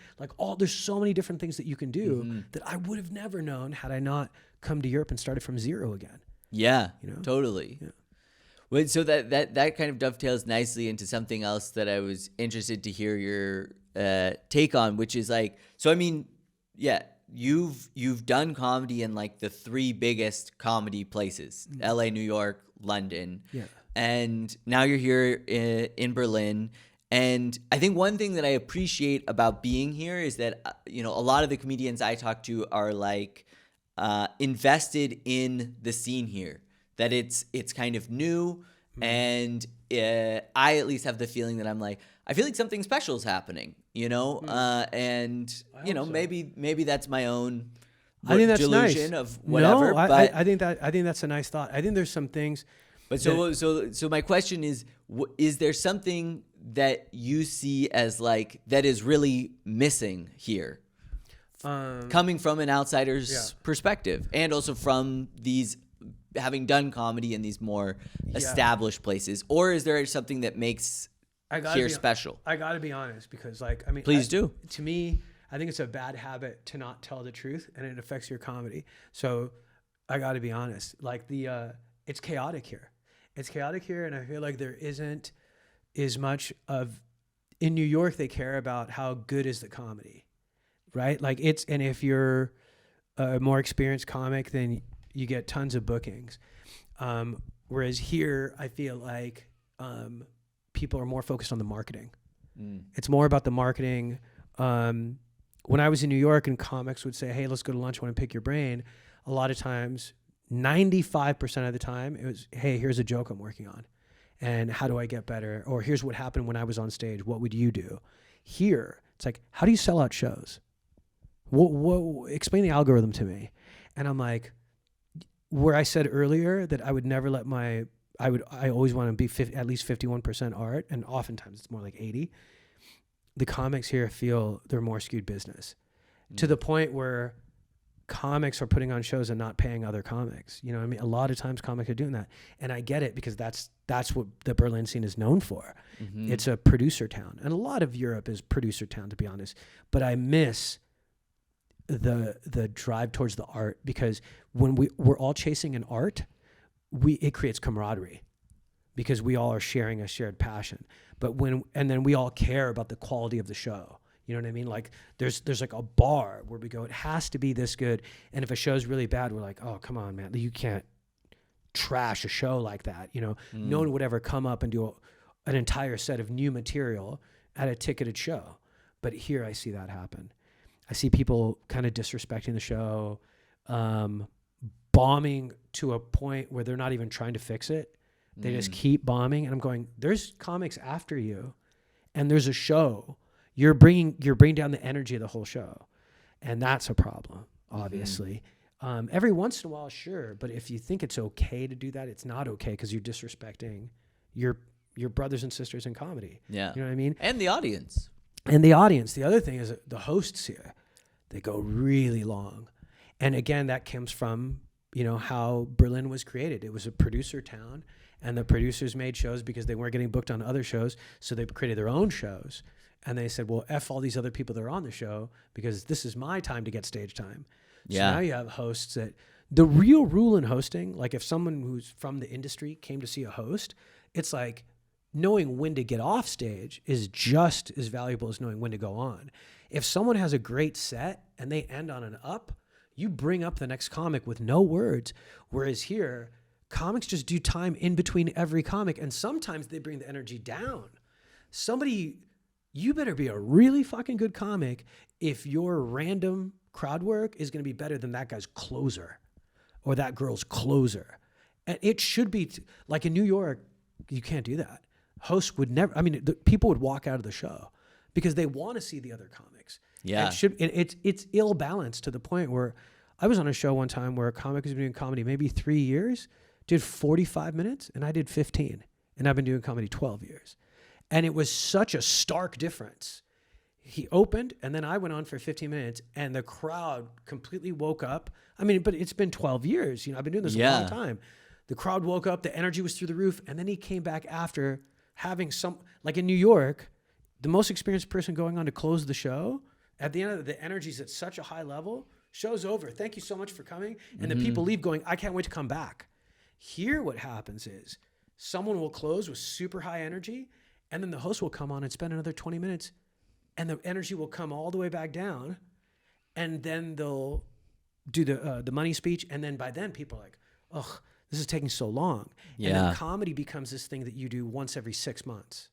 There's so many different things that you can do that I would have never known had I not come to Europe and started from zero again. Yeah, totally. Yeah. Well, so that kind of dovetails nicely into something else that I was interested to hear your take on, which is you've done comedy in the 3 biggest comedy places, LA, New York, London. Yeah. And now you're here in Berlin. And I think one thing that I appreciate about being here is that, a lot of the comedians I talk to are invested in the scene here, that it's kind of new. And I at least have the feeling that I'm like, I feel like something special is happening, and so. maybe that's my own I think that's delusion nice. of whatever. No, but I think that's a nice thought. I think there's some things. But so my question is there something that you see as like that is really missing here, coming from an outsider's perspective, and also from these having done comedy in these more established places, or is there something that makes here special? I got to be honest, because please do. To me, I think it's a bad habit to not tell the truth, and it affects your comedy. So I got to be honest. Like it's chaotic here. It's chaotic here, and I feel like there isn't as much of. In New York, they care about how good is the comedy, right? Like and if you're a more experienced comic, then you get tons of bookings. Whereas here, I feel like people are more focused on the marketing. It's more about the marketing. When I was in New York and comics would say, hey, let's go to lunch, I want to pick your brain. A lot of times, 95% of the time, it was, hey, here's a joke I'm working on. And how do I get better? Or here's what happened when I was on stage. What would you do? Here, it's like, how do you sell out shows? Explain the algorithm to me. And I'm like, where I said earlier that I would never let I always want to be at least 51% art, and oftentimes it's more like 80. The comics here feel they're more skewed business to the point where comics are putting on shows and not paying other comics. You know what I mean? A lot of times comics are doing that. And I get it, because that's what the Berlin scene is known for. It's a producer town. And a lot of Europe is producer town, to be honest. But I miss the drive towards the art, because when we're all chasing an art, it creates camaraderie, because we all are sharing a shared passion. But and then we all care about the quality of the show. You know what I mean? Like there's like a bar where we go, it has to be this good. And if a show's really bad, we're like, oh, come on, man, you can't trash a show like that. No one would ever come up and do an entire set of new material at a ticketed show. But here I see that happen. I see people kind of disrespecting the show, bombing to a point where they're not even trying to fix it. They just keep bombing. And I'm going, there's comics after you, and there's a show. You're bringing down the energy of the whole show. And that's a problem, obviously. Every once in a while, sure. But if you think it's okay to do that, it's not okay, because you're disrespecting your brothers and sisters in comedy. Yeah. You know what I mean? And the audience. The other thing is the hosts here, they go really long. And again, that comes from, how Berlin was created. It was a producer town, and the producers made shows because they weren't getting booked on other shows. So they created their own shows. And they said, well, F all these other people that are on the show, because this is my time to get stage time. Yeah. So now you have hosts that the real rule in hosting, like if someone who's from the industry came to see a host, it's like knowing when to get off stage is just as valuable as knowing when to go on. If someone has a great set and they end on an up, you bring up the next comic with no words. Whereas here, comics just do time in between every comic. And sometimes they bring the energy down. You better be a really fucking good comic if your random crowd work is going to be better than that guy's closer or that girl's closer. And it should be like in New York, you can't do that. Hosts would never, people would walk out of the show because they want to see the other comics. Yeah. It's ill balanced to the point where I was on a show one time where a comic has been doing comedy maybe 3 years, did 45 minutes, and I did 15. And I've been doing comedy 12 years. And it was such a stark difference. He opened, and then I went on for 15 minutes, and the crowd completely woke up. But it's been 12 years. I've been doing this a long time. The crowd woke up, the energy was through the roof, and then he came back after having like in New York, the most experienced person going on to close the show, at the end of the energy's at such a high level, show's over. Thank you so much for coming. And the people leave going, I can't wait to come back. Here what happens is someone will close with super high energy, and then the host will come on and spend another 20 minutes, and the energy will come all the way back down, and then they'll do the money speech, and then by then people are like, ugh, this is taking so long. Yeah. And then comedy becomes this thing that you do once every 6 months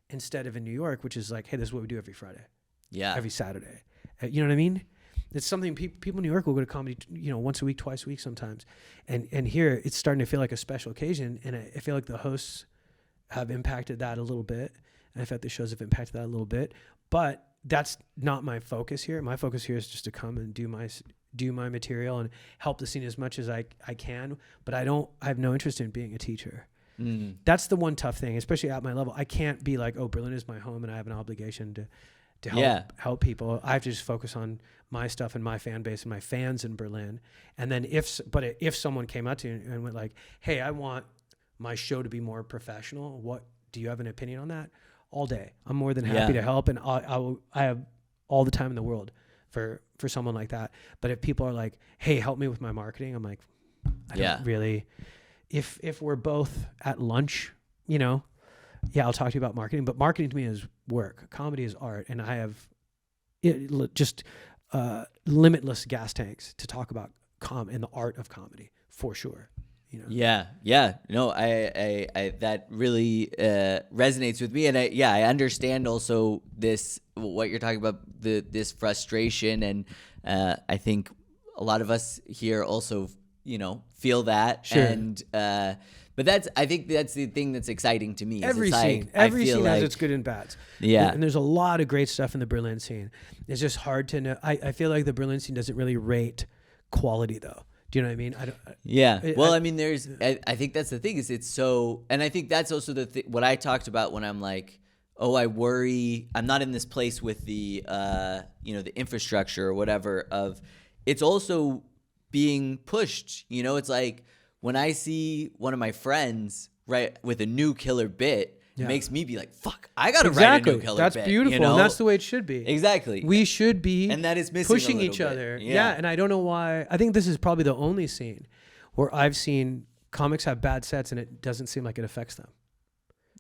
instead of in New York, which is like, hey, this is what we do every Friday. Yeah. Every Saturday. You know what I mean? It's something people in New York will go to comedy, once a week, twice a week sometimes. And here it's starting to feel like a special occasion. And I feel like the hosts have impacted that a little bit. And I felt the shows have impacted that a little bit, but that's not my focus here. My focus here is just to come and do my material and help the scene as much as I can. But I have no interest in being a teacher. That's the one tough thing, especially at my level. I can't be like, oh, Berlin is my home and I have an obligation to help people. I have to just focus on my stuff and my fan base and my fans in Berlin. And then if someone came up to you and went like, hey, I want my show to be more professional, what do you have an opinion on that? All day. I'm more than happy to help. And I have all the time in the world for someone like that. But if people are like, hey, help me with my marketing, I'm like, I don't really, if we're both at lunch, I'll talk to you about marketing, but marketing to me is work. Comedy is art. And I have just limitless gas tanks to talk about and the art of comedy for sure. Yeah. No, I that really resonates with me, and I understand also what you're talking about, this frustration, and I think a lot of us here also feel that, sure. And but I think that's the thing that's exciting to me. Every scene has its good and bads. Yeah, and there's a lot of great stuff in the Berlin scene. It's just hard to know. I feel like the Berlin scene doesn't really rate quality though. Do you know what I mean? I think that's the thing, is it's so, and I think that's also what I talked about when I'm like, oh, I worry I'm not in this place with the the infrastructure or whatever of, it's also being pushed. It's like when I see one of my friends with a new killer bit, it makes me be like, fuck, I gotta write a new killer bit. That's beautiful, and that's the way it should be. Exactly. We should be, and that is missing pushing each other. Yeah, and I don't know why. I think this is probably the only scene where I've seen comics have bad sets and it doesn't seem like it affects them.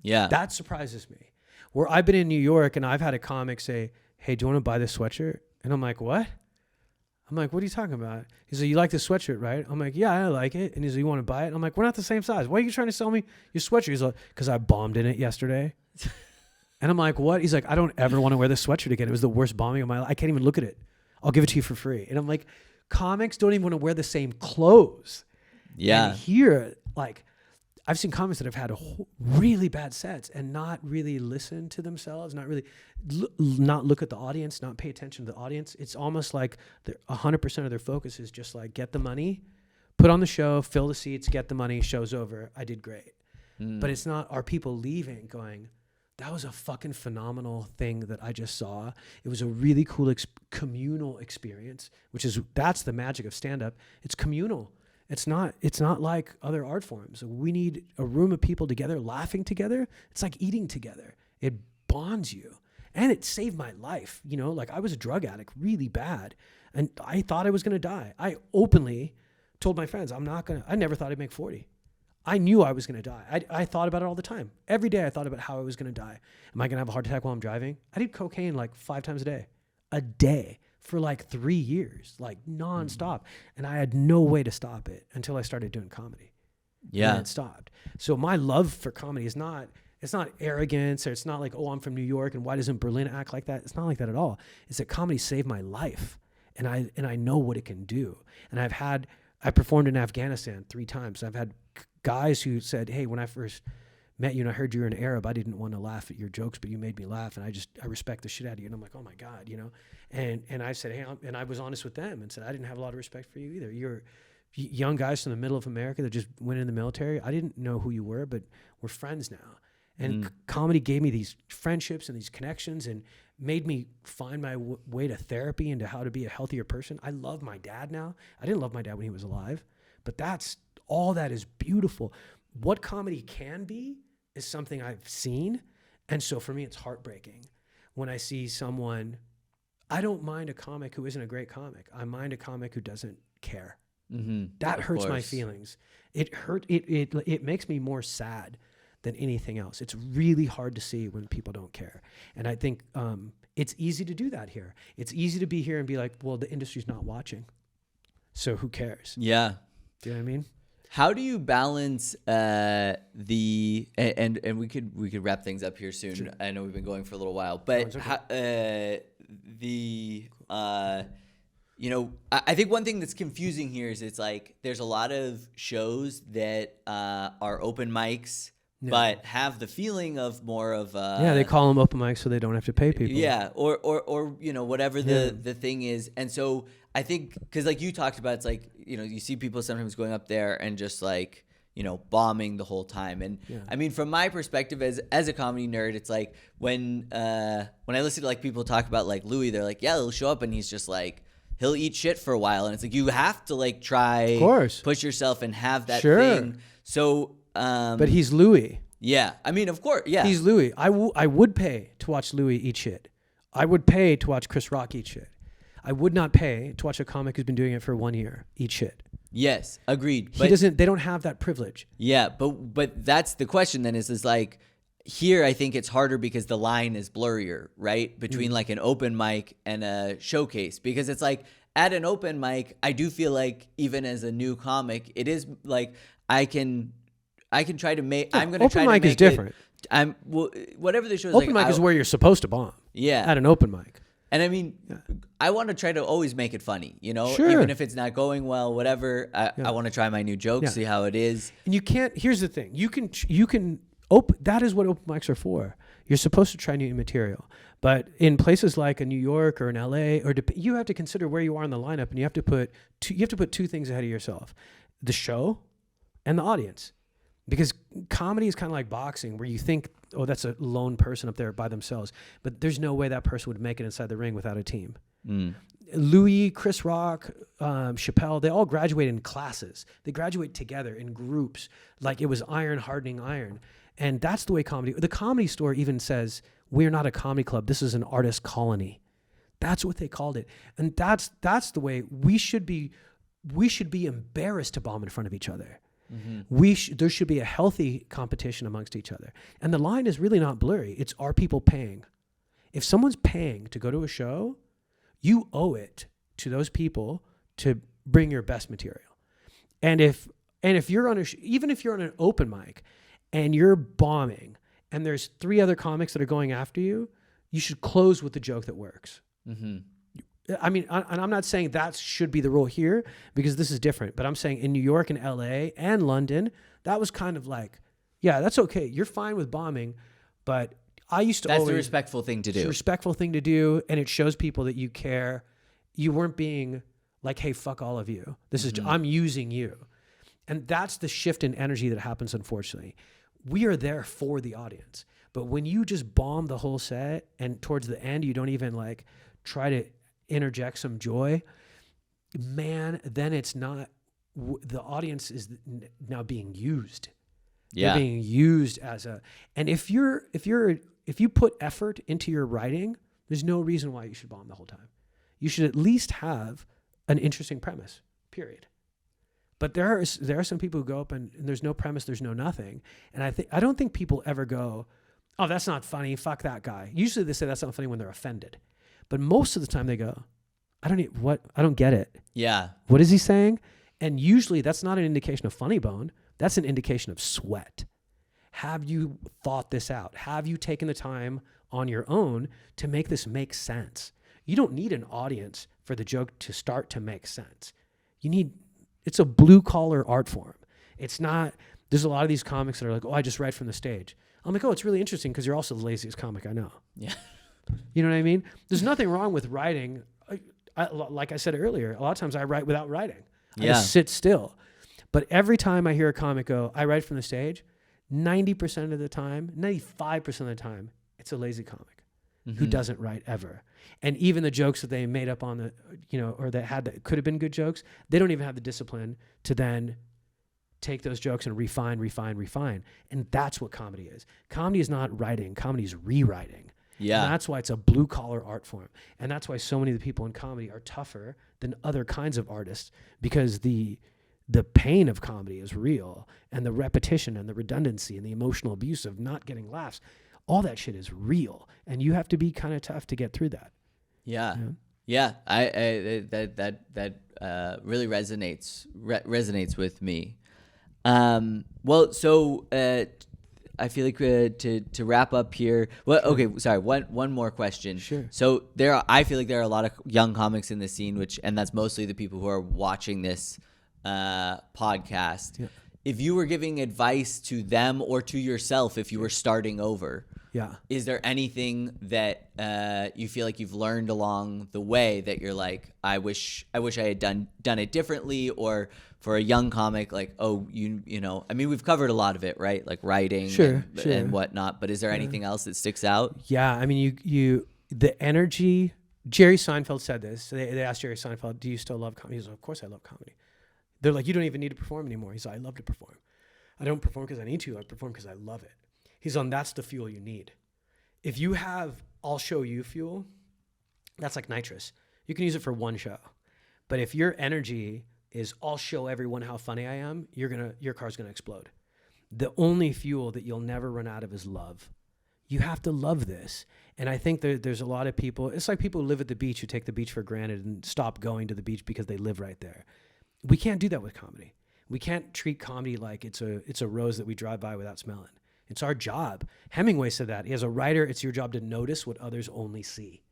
Yeah. That surprises me. Where I've been in New York and I've had a comic say, hey, do you want to buy this sweatshirt? And I'm like, what? I'm like, what are you talking about? He's like, you like this sweatshirt, right? I'm like, yeah, I like it. And he's like, you want to buy it? I'm like, we're not the same size. Why are you trying to sell me your sweatshirt? He's like, because I bombed in it yesterday. And I'm like, what? He's like, I don't ever want to wear this sweatshirt again. It was the worst bombing of my life. I can't even look at it. I'll give it to you for free. And I'm like, comics don't even want to wear the same clothes. Yeah. And here, like, I've seen comics that have had really bad sets and not really listen to themselves, not really not look at the audience, not pay attention to the audience. It's almost like 100% of their focus is just like, get the money, put on the show, fill the seats, get the money, show's over. I did great. But it's not, are people leaving going, that was a fucking phenomenal thing that I just saw. It was a really cool communal experience, that's the magic of stand-up. It's communal. It's not like other art forms. We need a room of people together, laughing together. It's like eating together. It bonds you. And it saved my life. Like I was a drug addict really bad. And I thought I was going to die. I openly told my friends, I never thought I'd make 40. I knew I was going to die. I thought about it all the time. Every day I thought about how I was going to die. Am I going to have a heart attack while I'm driving? I did cocaine like 5 times a day. For like 3 years, like nonstop. And I had no way to stop it until I started doing comedy. Yeah. And it stopped. So my love for comedy it's not arrogance, or it's not like, oh, I'm from New York and why doesn't Berlin act like that? It's not like that at all. It's that comedy saved my life. And I know what it can do. And I performed in Afghanistan 3 times. I've had guys who said, hey, when I first met you and I heard you were an Arab, I didn't want to laugh at your jokes, but you made me laugh, and I respect the shit out of you. And I'm like, oh my God, And I said, hey, and I was honest with them and said, I didn't have a lot of respect for you either. You're young guys from the middle of America that just went in the military. I didn't know who you were, but we're friends now. And comedy gave me these friendships and these connections and made me find my way to therapy and to how to be a healthier person. I love my dad now. I didn't love my dad when he was alive, but all that is beautiful. What comedy can be is something I've seen. And so for me, it's heartbreaking when I see someone. I don't mind a comic who isn't a great comic. I mind a comic who doesn't care. That hurts my feelings. It makes me more sad than anything else. It's really hard to see when people don't care. And I think it's easy to do that here. It's easy to be here and be like, well, the industry's not watching, so who cares? Yeah. Do you know what I mean? How do you balance and we could wrap things up here soon. Sure. I know we've been going for a little while, but I think one thing that's confusing here is it's like there's a lot of shows that are open mics, but have the feeling of more of they call them open mics so they don't have to pay people. Yeah, or whatever the thing is. And so I think because like you talked about, it's like you see people sometimes going up there and just like bombing the whole time. And I mean, from my perspective as a comedy nerd, it's like when I listen to like people talk about like Louis, they're like, yeah, he'll show up and he's just like, he'll eat shit for a while, and it's like you have to like try, of course, push yourself and have that thing. So, but he's Louis. Yeah, I mean, of course, yeah, he's Louis. I would pay to watch Louis eat shit. I would pay to watch Chris Rock eat shit. I would not pay to watch a comic who's been doing it for 1 year eat shit. Yes, agreed. They don't have that privilege. Yeah, but that's the question then is like here I think it's harder because the line is blurrier, right? Between like an open mic and a showcase, because it's like at an open mic, I do feel like even as a new comic, it is like I can try to make I'm going to try to make open mic is different. Whatever the show is open like, mic is where you're supposed to bomb. Yeah. At an open mic. And I mean, I want to try to always make it funny, Sure. Even if it's not going well, whatever. I want to try my new jokes, see how it is. And you can't. Here's the thing: you can open. That is what open mics are for. You're supposed to try new material, but in places like New York or in LA, you have to consider where you are in the lineup, and you have to put two things ahead of yourself: the show and the audience. Because comedy is kind of like boxing, where you think, oh, that's a lone person up there by themselves. But there's no way that person would make it inside the ring without a team. Louis, Chris Rock, Chappelle, they all graduate in classes. They graduate together in groups, like it was iron hardening iron. And that's the way the Comedy Store even says, we're not a comedy club. This is an artist colony. That's what they called it. And that's the way we should be embarrassed to bomb in front of each other. There should be a healthy competition amongst each other. And the line is really not blurry. It's, are people paying? If someone's paying to go to a show, you owe it to those people to bring your best material. And if you're even if you're on an open mic and you're bombing and there's 3 other comics that are going after you, you should close with the joke that works. I mean, and I'm not saying that should be the rule here because this is different, but I'm saying in New York and LA and London, that was kind of like, yeah, that's okay. You're fine with bombing, but I used to That's the respectful thing to do. It's a respectful thing to do, and it shows people that you care. You weren't being like, hey, fuck all of you. This is, I'm using you. And that's the shift in energy that happens, unfortunately. We are there for the audience. But when you just bomb the whole set and towards the end, you don't even like try to interject some joy, man, then it's not, the audience is now being used. Yeah. They're being used as and if you put effort into your writing, there's no reason why you should bomb the whole time. You should at least have an interesting premise, period. But there are some people who go up and there's no premise, there's no nothing. And I don't think people ever go, oh, that's not funny, fuck that guy. Usually they say that's not funny when they're offended. But most of the time they go, I don't get it. Yeah. What is he saying? And usually that's not an indication of funny bone. That's an indication of sweat. Have you thought this out? Have you taken the time on your own to make this make sense? You don't need an audience for the joke to start to make sense. It's a blue collar art form. It's not, there's a lot of these comics that are like, oh, I just write from the stage. I'm like, oh, it's really interesting because you're also the laziest comic I know. Yeah. You know what I mean? There's nothing wrong with writing. Like I said earlier, a lot of times I write without writing. I just sit still. But every time I hear a comic go, I write from the stage, 90% of the time, 95% of the time, it's a lazy comic who doesn't write ever. And even the jokes that they made up on or that could have been good jokes, they don't even have the discipline to then take those jokes and refine. And that's what comedy is. Comedy is not writing. Comedy is rewriting. Yeah. And that's why it's a blue collar art form. And that's why so many of the people in comedy are tougher than other kinds of artists, because the pain of comedy is real, and the repetition and the redundancy and the emotional abuse of not getting laughs, all that shit is real. And you have to be kind of tough to get through that. Yeah. Yeah. That really resonates with me. Well, so, I feel like to wrap up here. Well, okay, sorry. One more question. Sure. So I feel like there are a lot of young comics in the scene, and that's mostly the people who are watching this podcast. Yeah. if you were giving advice to them or to yourself, if you were starting over, is there anything that you feel like you've learned along the way that you're like, I wish I had done it differently? Or for a young comic, like, oh, you know, I mean, we've covered a lot of it, right? Like writing and whatnot. But is there anything else that sticks out? Yeah, I mean, the energy. Jerry Seinfeld said this. They asked Jerry Seinfeld, "Do you still love comedy?" He's like, "Of course I love comedy." They're like, "You don't even need to perform anymore." He's like, "I love to perform. I don't perform because I need to. I perform because I love it." He's on, that's the fuel you need. If you have I'll show you fuel, that's like nitrous. You can use it for one show. But if your energy is I'll show everyone how funny I am, your car's gonna explode. The only fuel that you'll never run out of is love. You have to love this. And I think there's a lot of people, it's like people who live at the beach who take the beach for granted and stop going to the beach because they live right there. We can't do that with comedy. We can't treat comedy like it's a rose that we drive by without smelling. It's our job. Hemingway said that. As a writer, it's your job to notice what others only see.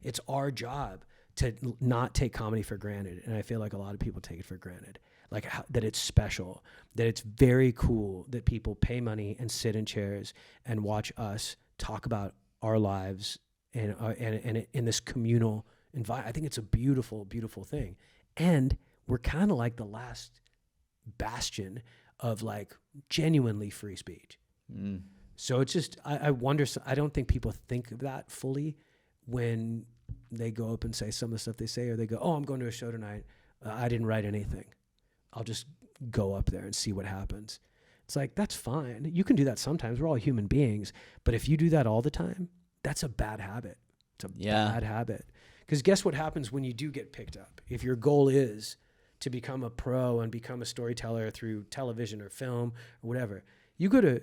It's our job to not take comedy for granted. And I feel like a lot of people take it for granted. Like that it's special, that it's very cool that people pay money and sit in chairs and watch us talk about our lives and in this communal environment. I think it's a beautiful, beautiful thing. And we're kind of like the last bastion of like genuinely free speech. So it's just, I wonder, I don't think people think of that fully when they go up and say some of the stuff they say, or they go, oh, I'm going to a show tonight. I didn't write anything. I'll just go up there and see what happens. It's like, that's fine. You can do that sometimes. We're all human beings. But if you do that all the time, that's a bad habit. It's a bad habit. Because guess what happens when you do get picked up? If your goal is to become a pro and become a storyteller through television or film or whatever, you go to,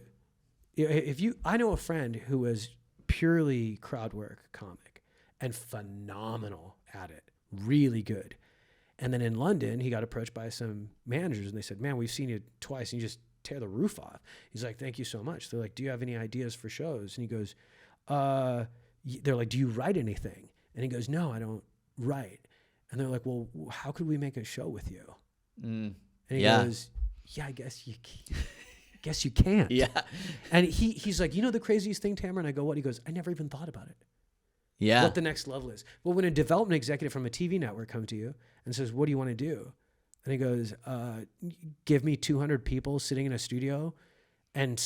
I know a friend who was purely crowd work comic and phenomenal at it, really good. And then in London, he got approached by some managers and they said, man, we've seen you twice and you just tear the roof off. He's like, thank you so much. They're like, do you have any ideas for shows? And he goes, they're like, do you write anything? And he goes, no, I don't write. And they're like, well, how could we make a show with you? And he goes, yeah, I guess you can't. Yeah. And he's like, you know the craziest thing, Tamer? And I go, what? He goes, I never even thought about it. Yeah. What the next level is. Well, when a development executive from a TV network comes to you and says, what do you want to do? And he goes, give me 200 people sitting in a studio. And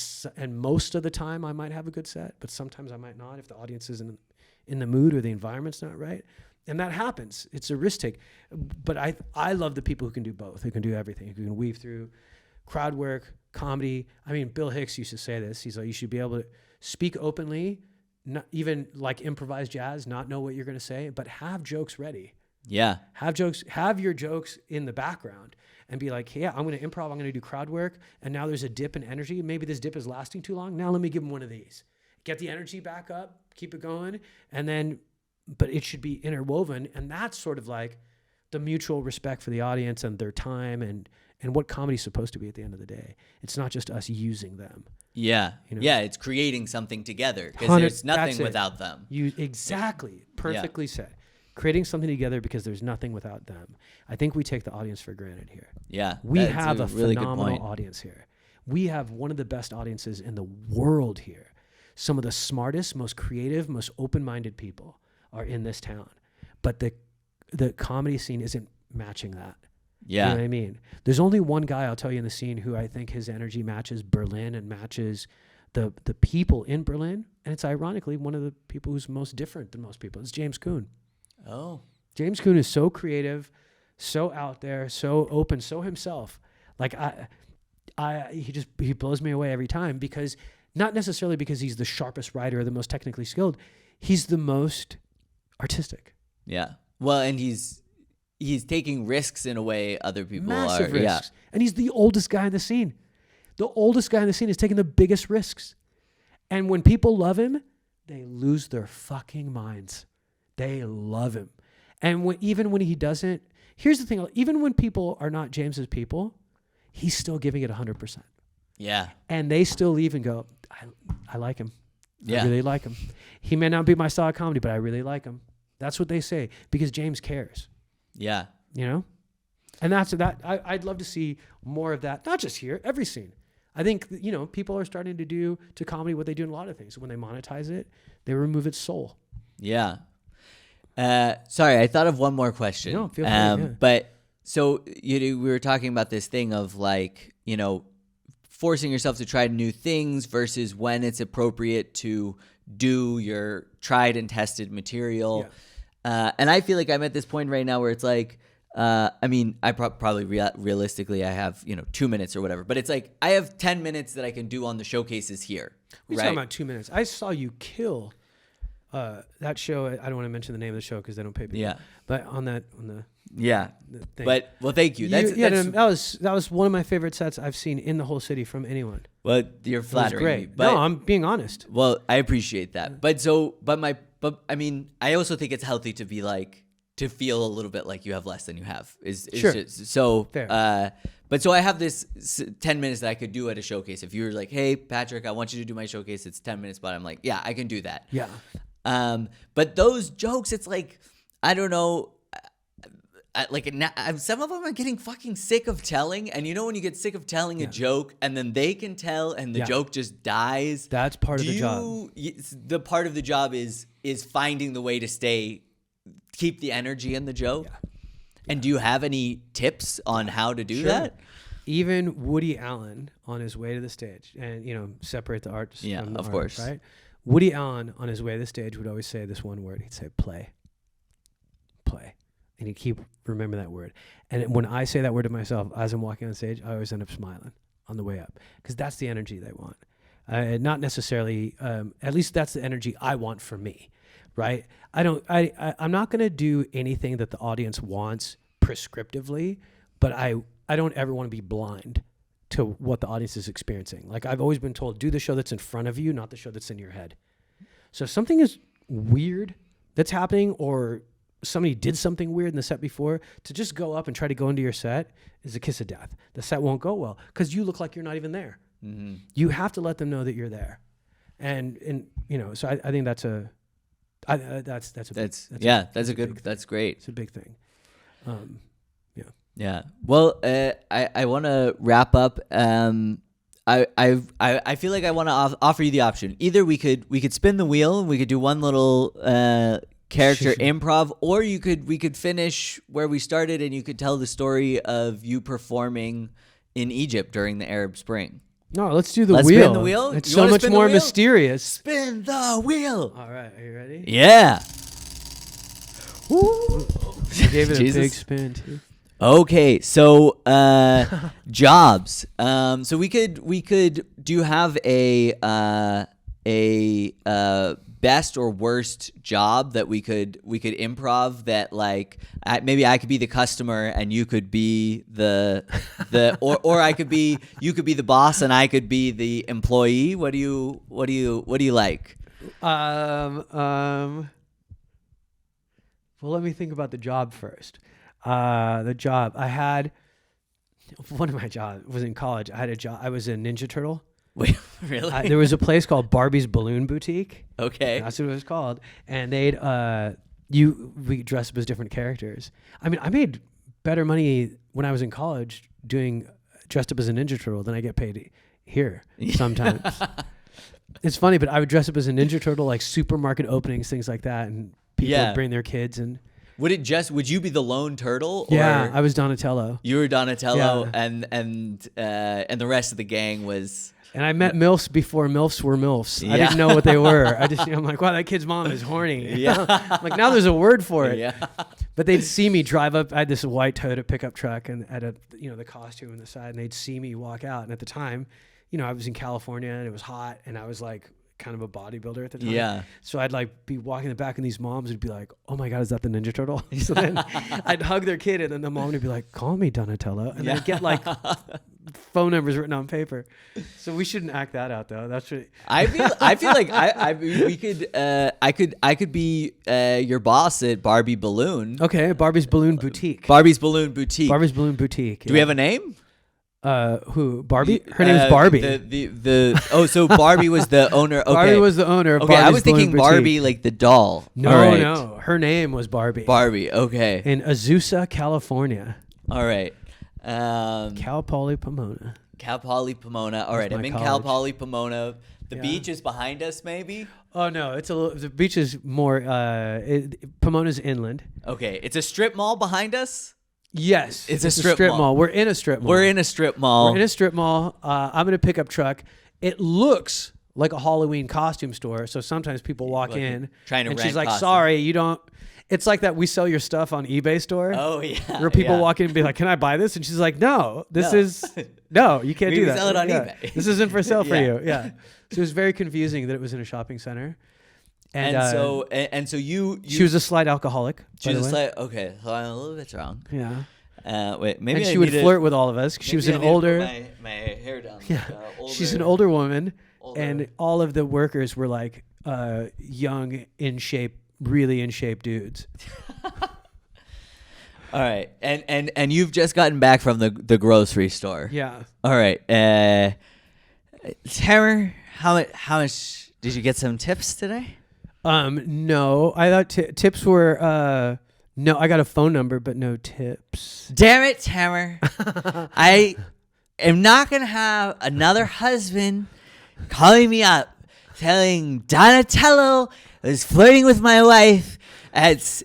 most of the time I might have a good set, but sometimes I might not if the audience isn't in the mood or the environment's not right. And that happens. It's a risk take. But I love the people who can do both, who can do everything, who can weave through crowd work, comedy. I mean, Bill Hicks used to say this. He's like, you should be able to speak openly, not even like improvise jazz, not know what you're going to say, but have jokes ready. Yeah. Have your jokes in the background and be like, hey, yeah, I'm going to improv. I'm going to do crowd work. And now there's a dip in energy. Maybe this dip is lasting too long. Now let me give them one of these. Get the energy back up, keep it going. And then, but it should be interwoven. And that's sort of like the mutual respect for the audience and their time and what comedy's supposed to be at the end of the day. It's not just us using them. Yeah. You know? Yeah. It's creating something together because there's nothing without them. Exactly. Perfectly said. Creating something together because there's nothing without them. I think we take the audience for granted here. Yeah. We have a really phenomenal audience here. We have one of the best audiences in the world here. Some of the smartest, most creative, most open-minded people are in this town. But the comedy scene isn't matching that. Yeah. You know what I mean? There's only one guy, I'll tell you, in the scene who I think his energy matches Berlin and matches the people in Berlin. And it's ironically one of the people who's most different than most people. It's James Kuhn. Oh. James Kuhn is so creative, so out there, so open, so himself. Like he blows me away every time because not necessarily because he's the sharpest writer or the most technically skilled. He's the most artistic. Yeah. Well, and he's taking risks in a way other people Massive are. risks. Yeah. And he's the oldest guy in the scene. The oldest guy in the scene is taking the biggest risks. And when people love him, they lose their fucking minds. They love him. And even when he doesn't, here's the thing, even when people are not James's people, he's still giving it 100%. Yeah. And they still leave and go, I like him. Yeah. I really like him. He may not be my style of comedy, but I really like him. That's what they say because James cares. Yeah. You know? And I'd love to see more of that, not just here, every scene. I think, people are starting to do to comedy what they do in a lot of things. When they monetize it, they remove its soul. Yeah. Sorry, I thought of one more question. No, feel free, yeah. But so we were talking about this thing of like, forcing yourself to try new things versus when it's appropriate to do your tried and tested material. Yeah. And I feel like I'm at this point right now where it's like, I probably realistically I have 2 minutes or whatever, but it's like I have 10 minutes that I can do on the showcases here. We're talking about 2 minutes. I saw you kill that show. I don't want to mention the name of the show because they don't pay people. Yeah, but on the thing. But thank you. That was one of my favorite sets I've seen in the whole city from anyone. Well, you're flattering me. But no, I'm being honest. Well, I appreciate that. But I also think it's healthy to be like, to feel a little bit like you have less than you have is sure. Just, so fair. But so I have this 10 minutes that I could do at a showcase. If you were like, hey Patrick, I want you to do my showcase, it's 10 minutes, but I'm like, yeah, I can do that. Yeah. But those jokes, it's like, I don't know, some of them I'm getting fucking sick of telling. And when you get sick of telling a joke and then they can tell and the joke just dies. That's part of the job. The part of the job is finding the way to keep the energy in the joke. Yeah. And do you have any tips on how to do that? Even Woody Allen on his way to the stage, and separate the arts from the of course, right? Woody Allen on his way to the stage would always say this one word. He'd say play. And he'd keep remember that word. And when I say that word to myself as I'm walking on stage, I always end up smiling on the way up because that's the energy they want. Not necessarily, at least that's the energy I want for me. Right? I'm not going to do anything that the audience wants prescriptively, but I don't ever want to be blind to what the audience is experiencing. Like I've always been told, do the show that's in front of you, not the show that's in your head. So if something is weird that's happening or somebody did something weird in the set before, to just go up and try to go into your set is a kiss of death. The set won't go well because you look like you're not even there. Mm-hmm. You have to let them know that you're there. And so I think that's great. It's a big thing. Yeah. Well, I want to wrap up. I feel like I want to offer you the option. Either we could spin the wheel and we could do one little character improv, or we could finish where we started and you could tell the story of you performing in Egypt during the Arab Spring. No, let's do the wheel. Spin the wheel. It's so much more mysterious. Spin the wheel. All right, are you ready? Yeah. Woo. You gave it a big spin too. Okay, so jobs. So we could. Do you have a best or worst job that we could improv that like maybe I could be the customer and you could be the or you could be the boss and I could be the employee. What do you like? Well, let me think about the job first. The job I had, one of my jobs was in college. I had a job. I was a Ninja Turtle. Wait, really? There was a place called Barbie's Balloon Boutique. Okay. That's what it was called. And we dressed up as different characters. I mean, I made better money when I was in college dressed up as a Ninja Turtle than I get paid here sometimes. It's funny, but I would dress up as a Ninja Turtle, like supermarket openings, things like that. And people would bring their kids and... Would you be the lone turtle? Yeah, I was Donatello. You were Donatello, and the rest of the gang was. And I met MILFs before MILFs were MILFs. Yeah. I didn't know what they were. I'm like, wow, that kid's mom is horny. Yeah. I'm like, now there's a word for it. Yeah. But they'd see me drive up. I had this white Toyota pickup truck and had the costume on the side, and they'd see me walk out. And at the time, I was in California and it was hot, and I was like kind of a bodybuilder at the time. Yeah. So I'd like be walking in the back and these moms would be like, oh my God, is that the Ninja Turtle? So then I'd hug their kid and then the mom would be like, call me Donatello. And then I'd get like phone numbers written on paper. So we shouldn't act that out though. That's really... I feel like I could be your boss at Barbie Balloon. Okay. Barbie's Balloon Boutique. Barbie's Balloon Boutique. Barbie's Balloon Boutique. Do we have a name? Who? Barbie? Her name's Barbie. So Barbie was the owner. Okay. Barbie was the owner of Okay, Barbie's I was thinking Balloon Barbie Boutique. like the doll. No. Her name was Barbie. Barbie, okay. In Azusa, California. All right. Cal Poly Pomona. Cal Poly Pomona. All right, I'm in Cal Poly Pomona. The beach is behind us, maybe? Oh, no. The beach is more, Pomona's inland. Okay, it's a strip mall behind us? Yes. It's a strip mall. We're in a strip mall. We're in a strip mall. I'm in a pickup truck. It looks like a Halloween costume store. So sometimes people walk in trying to and rent she's like, costumes. sorry, you don't. It's like that we sell your stuff on eBay store. Oh, yeah. Where people walk in and be like, can I buy this? And she's like, no, you can't do that. We sell it on eBay. This isn't for sale for you. Yeah. So it was very confusing that it was in a shopping center. And so you she was a slight alcoholic. She was a slight, okay, so I'm a little bit wrong. Yeah. Wait, maybe and she would flirt with all of us. She was an older. My hair down. Yeah. She's an older woman, and all of the workers were like young, in shape, really in shape dudes. All right, and you've just gotten back from the grocery store. Yeah. All right, Tamer, how much did you get some tips today? No, I thought tips were no. I got a phone number, but no tips. Damn it, Tamer! I am not gonna have another husband calling me up, telling Donatello is flirting with my wife. That's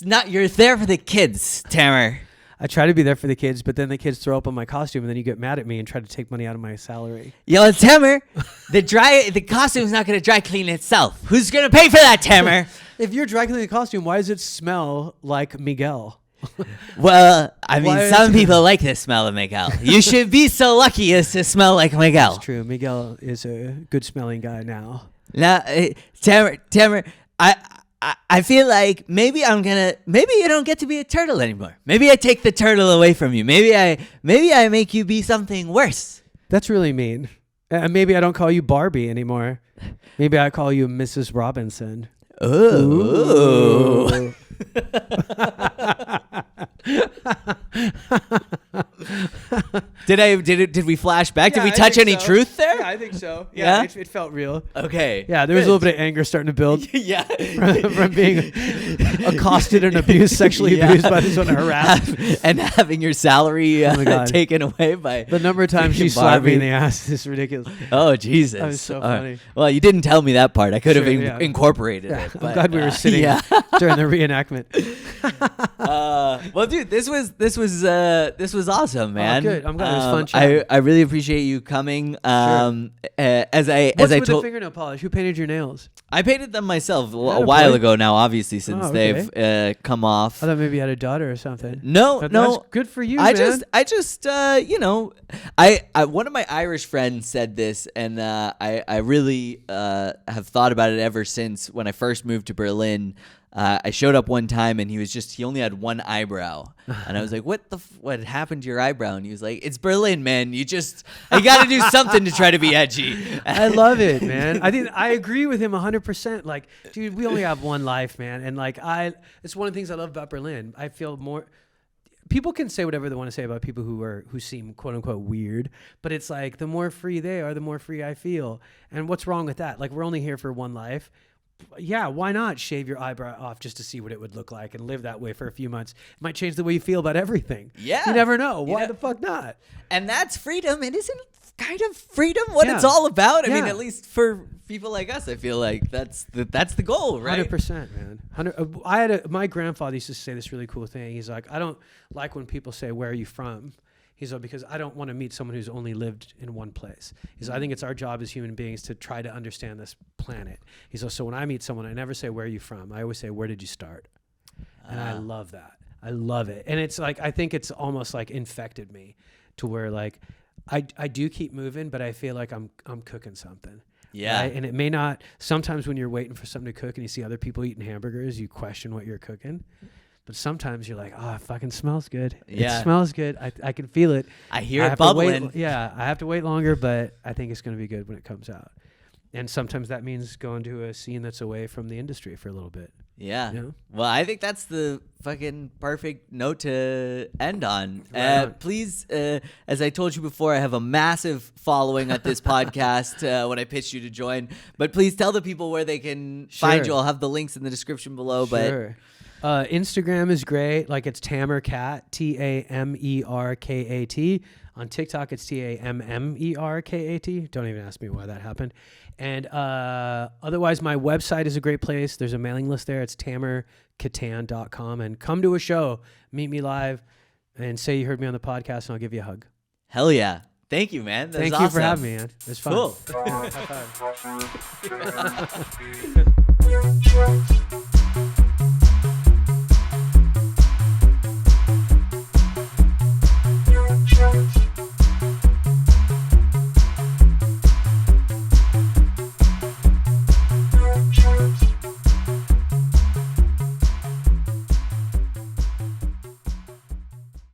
not. You're there for the kids, Tamer. I try to be there for the kids, but then the kids throw up on my costume, and then you get mad at me and try to take money out of my salary. Yo, Tamer, the costume's not gonna dry clean itself. Who's gonna pay for that, Tamer? If you're dry cleaning the costume, why does it smell like Miguel? Well, I mean, some people like the smell of Miguel. You should be so lucky as to smell like Miguel. That's true. Miguel is a good smelling guy now. Now, Tamer, I feel like maybe you don't get to be a turtle anymore. Maybe I take the turtle away from you. Maybe I make you be something worse. That's really mean. Maybe I don't call you Barbie anymore. Maybe I call you Mrs. Robinson. Ooh. Did we flash back? Did we touch any truth there? Yeah, I think so. Yeah, it felt real. Okay. Yeah, there was a little bit of anger starting to build. Yeah. from being accosted and abused, sexually abused by this one, harassed. And having your salary taken away by the number of times she slapped me in the ass is ridiculous. Oh, Jesus. That was so funny. Well, you didn't tell me that part. I could have incorporated it. I'm glad we were sitting during the reenactment. Well, dude, this was awesome, man. Oh, good. I'm glad it was fun chatting. I really appreciate you coming. Sure. As I with told, the fingernail polish? Who painted your nails? I painted them myself a while ago now. Obviously, since okay. they've come off. I thought maybe you had a daughter or something. No. That's good for you, I man. just one of my Irish friends said this, and I really have thought about it ever since when I first moved to Berlin. I showed up one time and he only had one eyebrow, and I was like, what happened to your eyebrow? And he was like, it's Berlin, man. You got to do something to try to be edgy. I love it, man. I agree with him 100%. Like, dude, we only have one life, man. And like, it's one of the things I love about Berlin. I feel more, people can say whatever they want to say about people who seem quote unquote weird, but it's like, the more free they are, the more free I feel. And what's wrong with that? Like, we're only here for one life. Yeah, why not shave your eyebrow off just to see what it would look like and live that way for a few months? It might change the way you feel about everything. Yeah. You never know. Why the fuck not? And that's freedom. It isn't kind of freedom what it's all about. I mean, at least for people like us, I feel like that's the goal, right? 100%, man. My grandfather used to say this really cool thing. He's like, I don't like when people say, where are you from? He's like, because I don't want to meet someone who's only lived in one place. He's like, I think it's our job as human beings to try to understand this planet. He's like, so when I meet someone, I never say, where are you from? I always say, where did you start? And I love that. I love it. And it's like, I think it's almost like infected me to where like, I do keep moving, but I feel like I'm cooking something. Yeah. Right? And it may not, sometimes when you're waiting for something to cook and you see other people eating hamburgers, you question what you're cooking. But sometimes you're like, oh, it fucking smells good. Yeah. It smells good. I can feel it. I hear it bubbling. I have to wait longer, but I think it's going to be good when it comes out. And sometimes that means going to a scene that's away from the industry for a little bit. Yeah. You know? Well, I think that's the fucking perfect note to end on. Please, as I told you before, I have a massive following at this podcast when I pitched you to join. But please tell the people where they can find you. I'll have the links in the description below. Sure. Instagram is great. Like it's Tamer Kat, TAMERKAT. On TikTok, it's TAMMERKAT. Don't even ask me why that happened. And otherwise, my website is a great place. There's a mailing list there. It's tamerkattan.com. And come to a show, meet me live, and say you heard me on the podcast, and I'll give you a hug. Hell yeah. Thank you, man. That's Thank you for having me, man. It was fun. Cool. High five.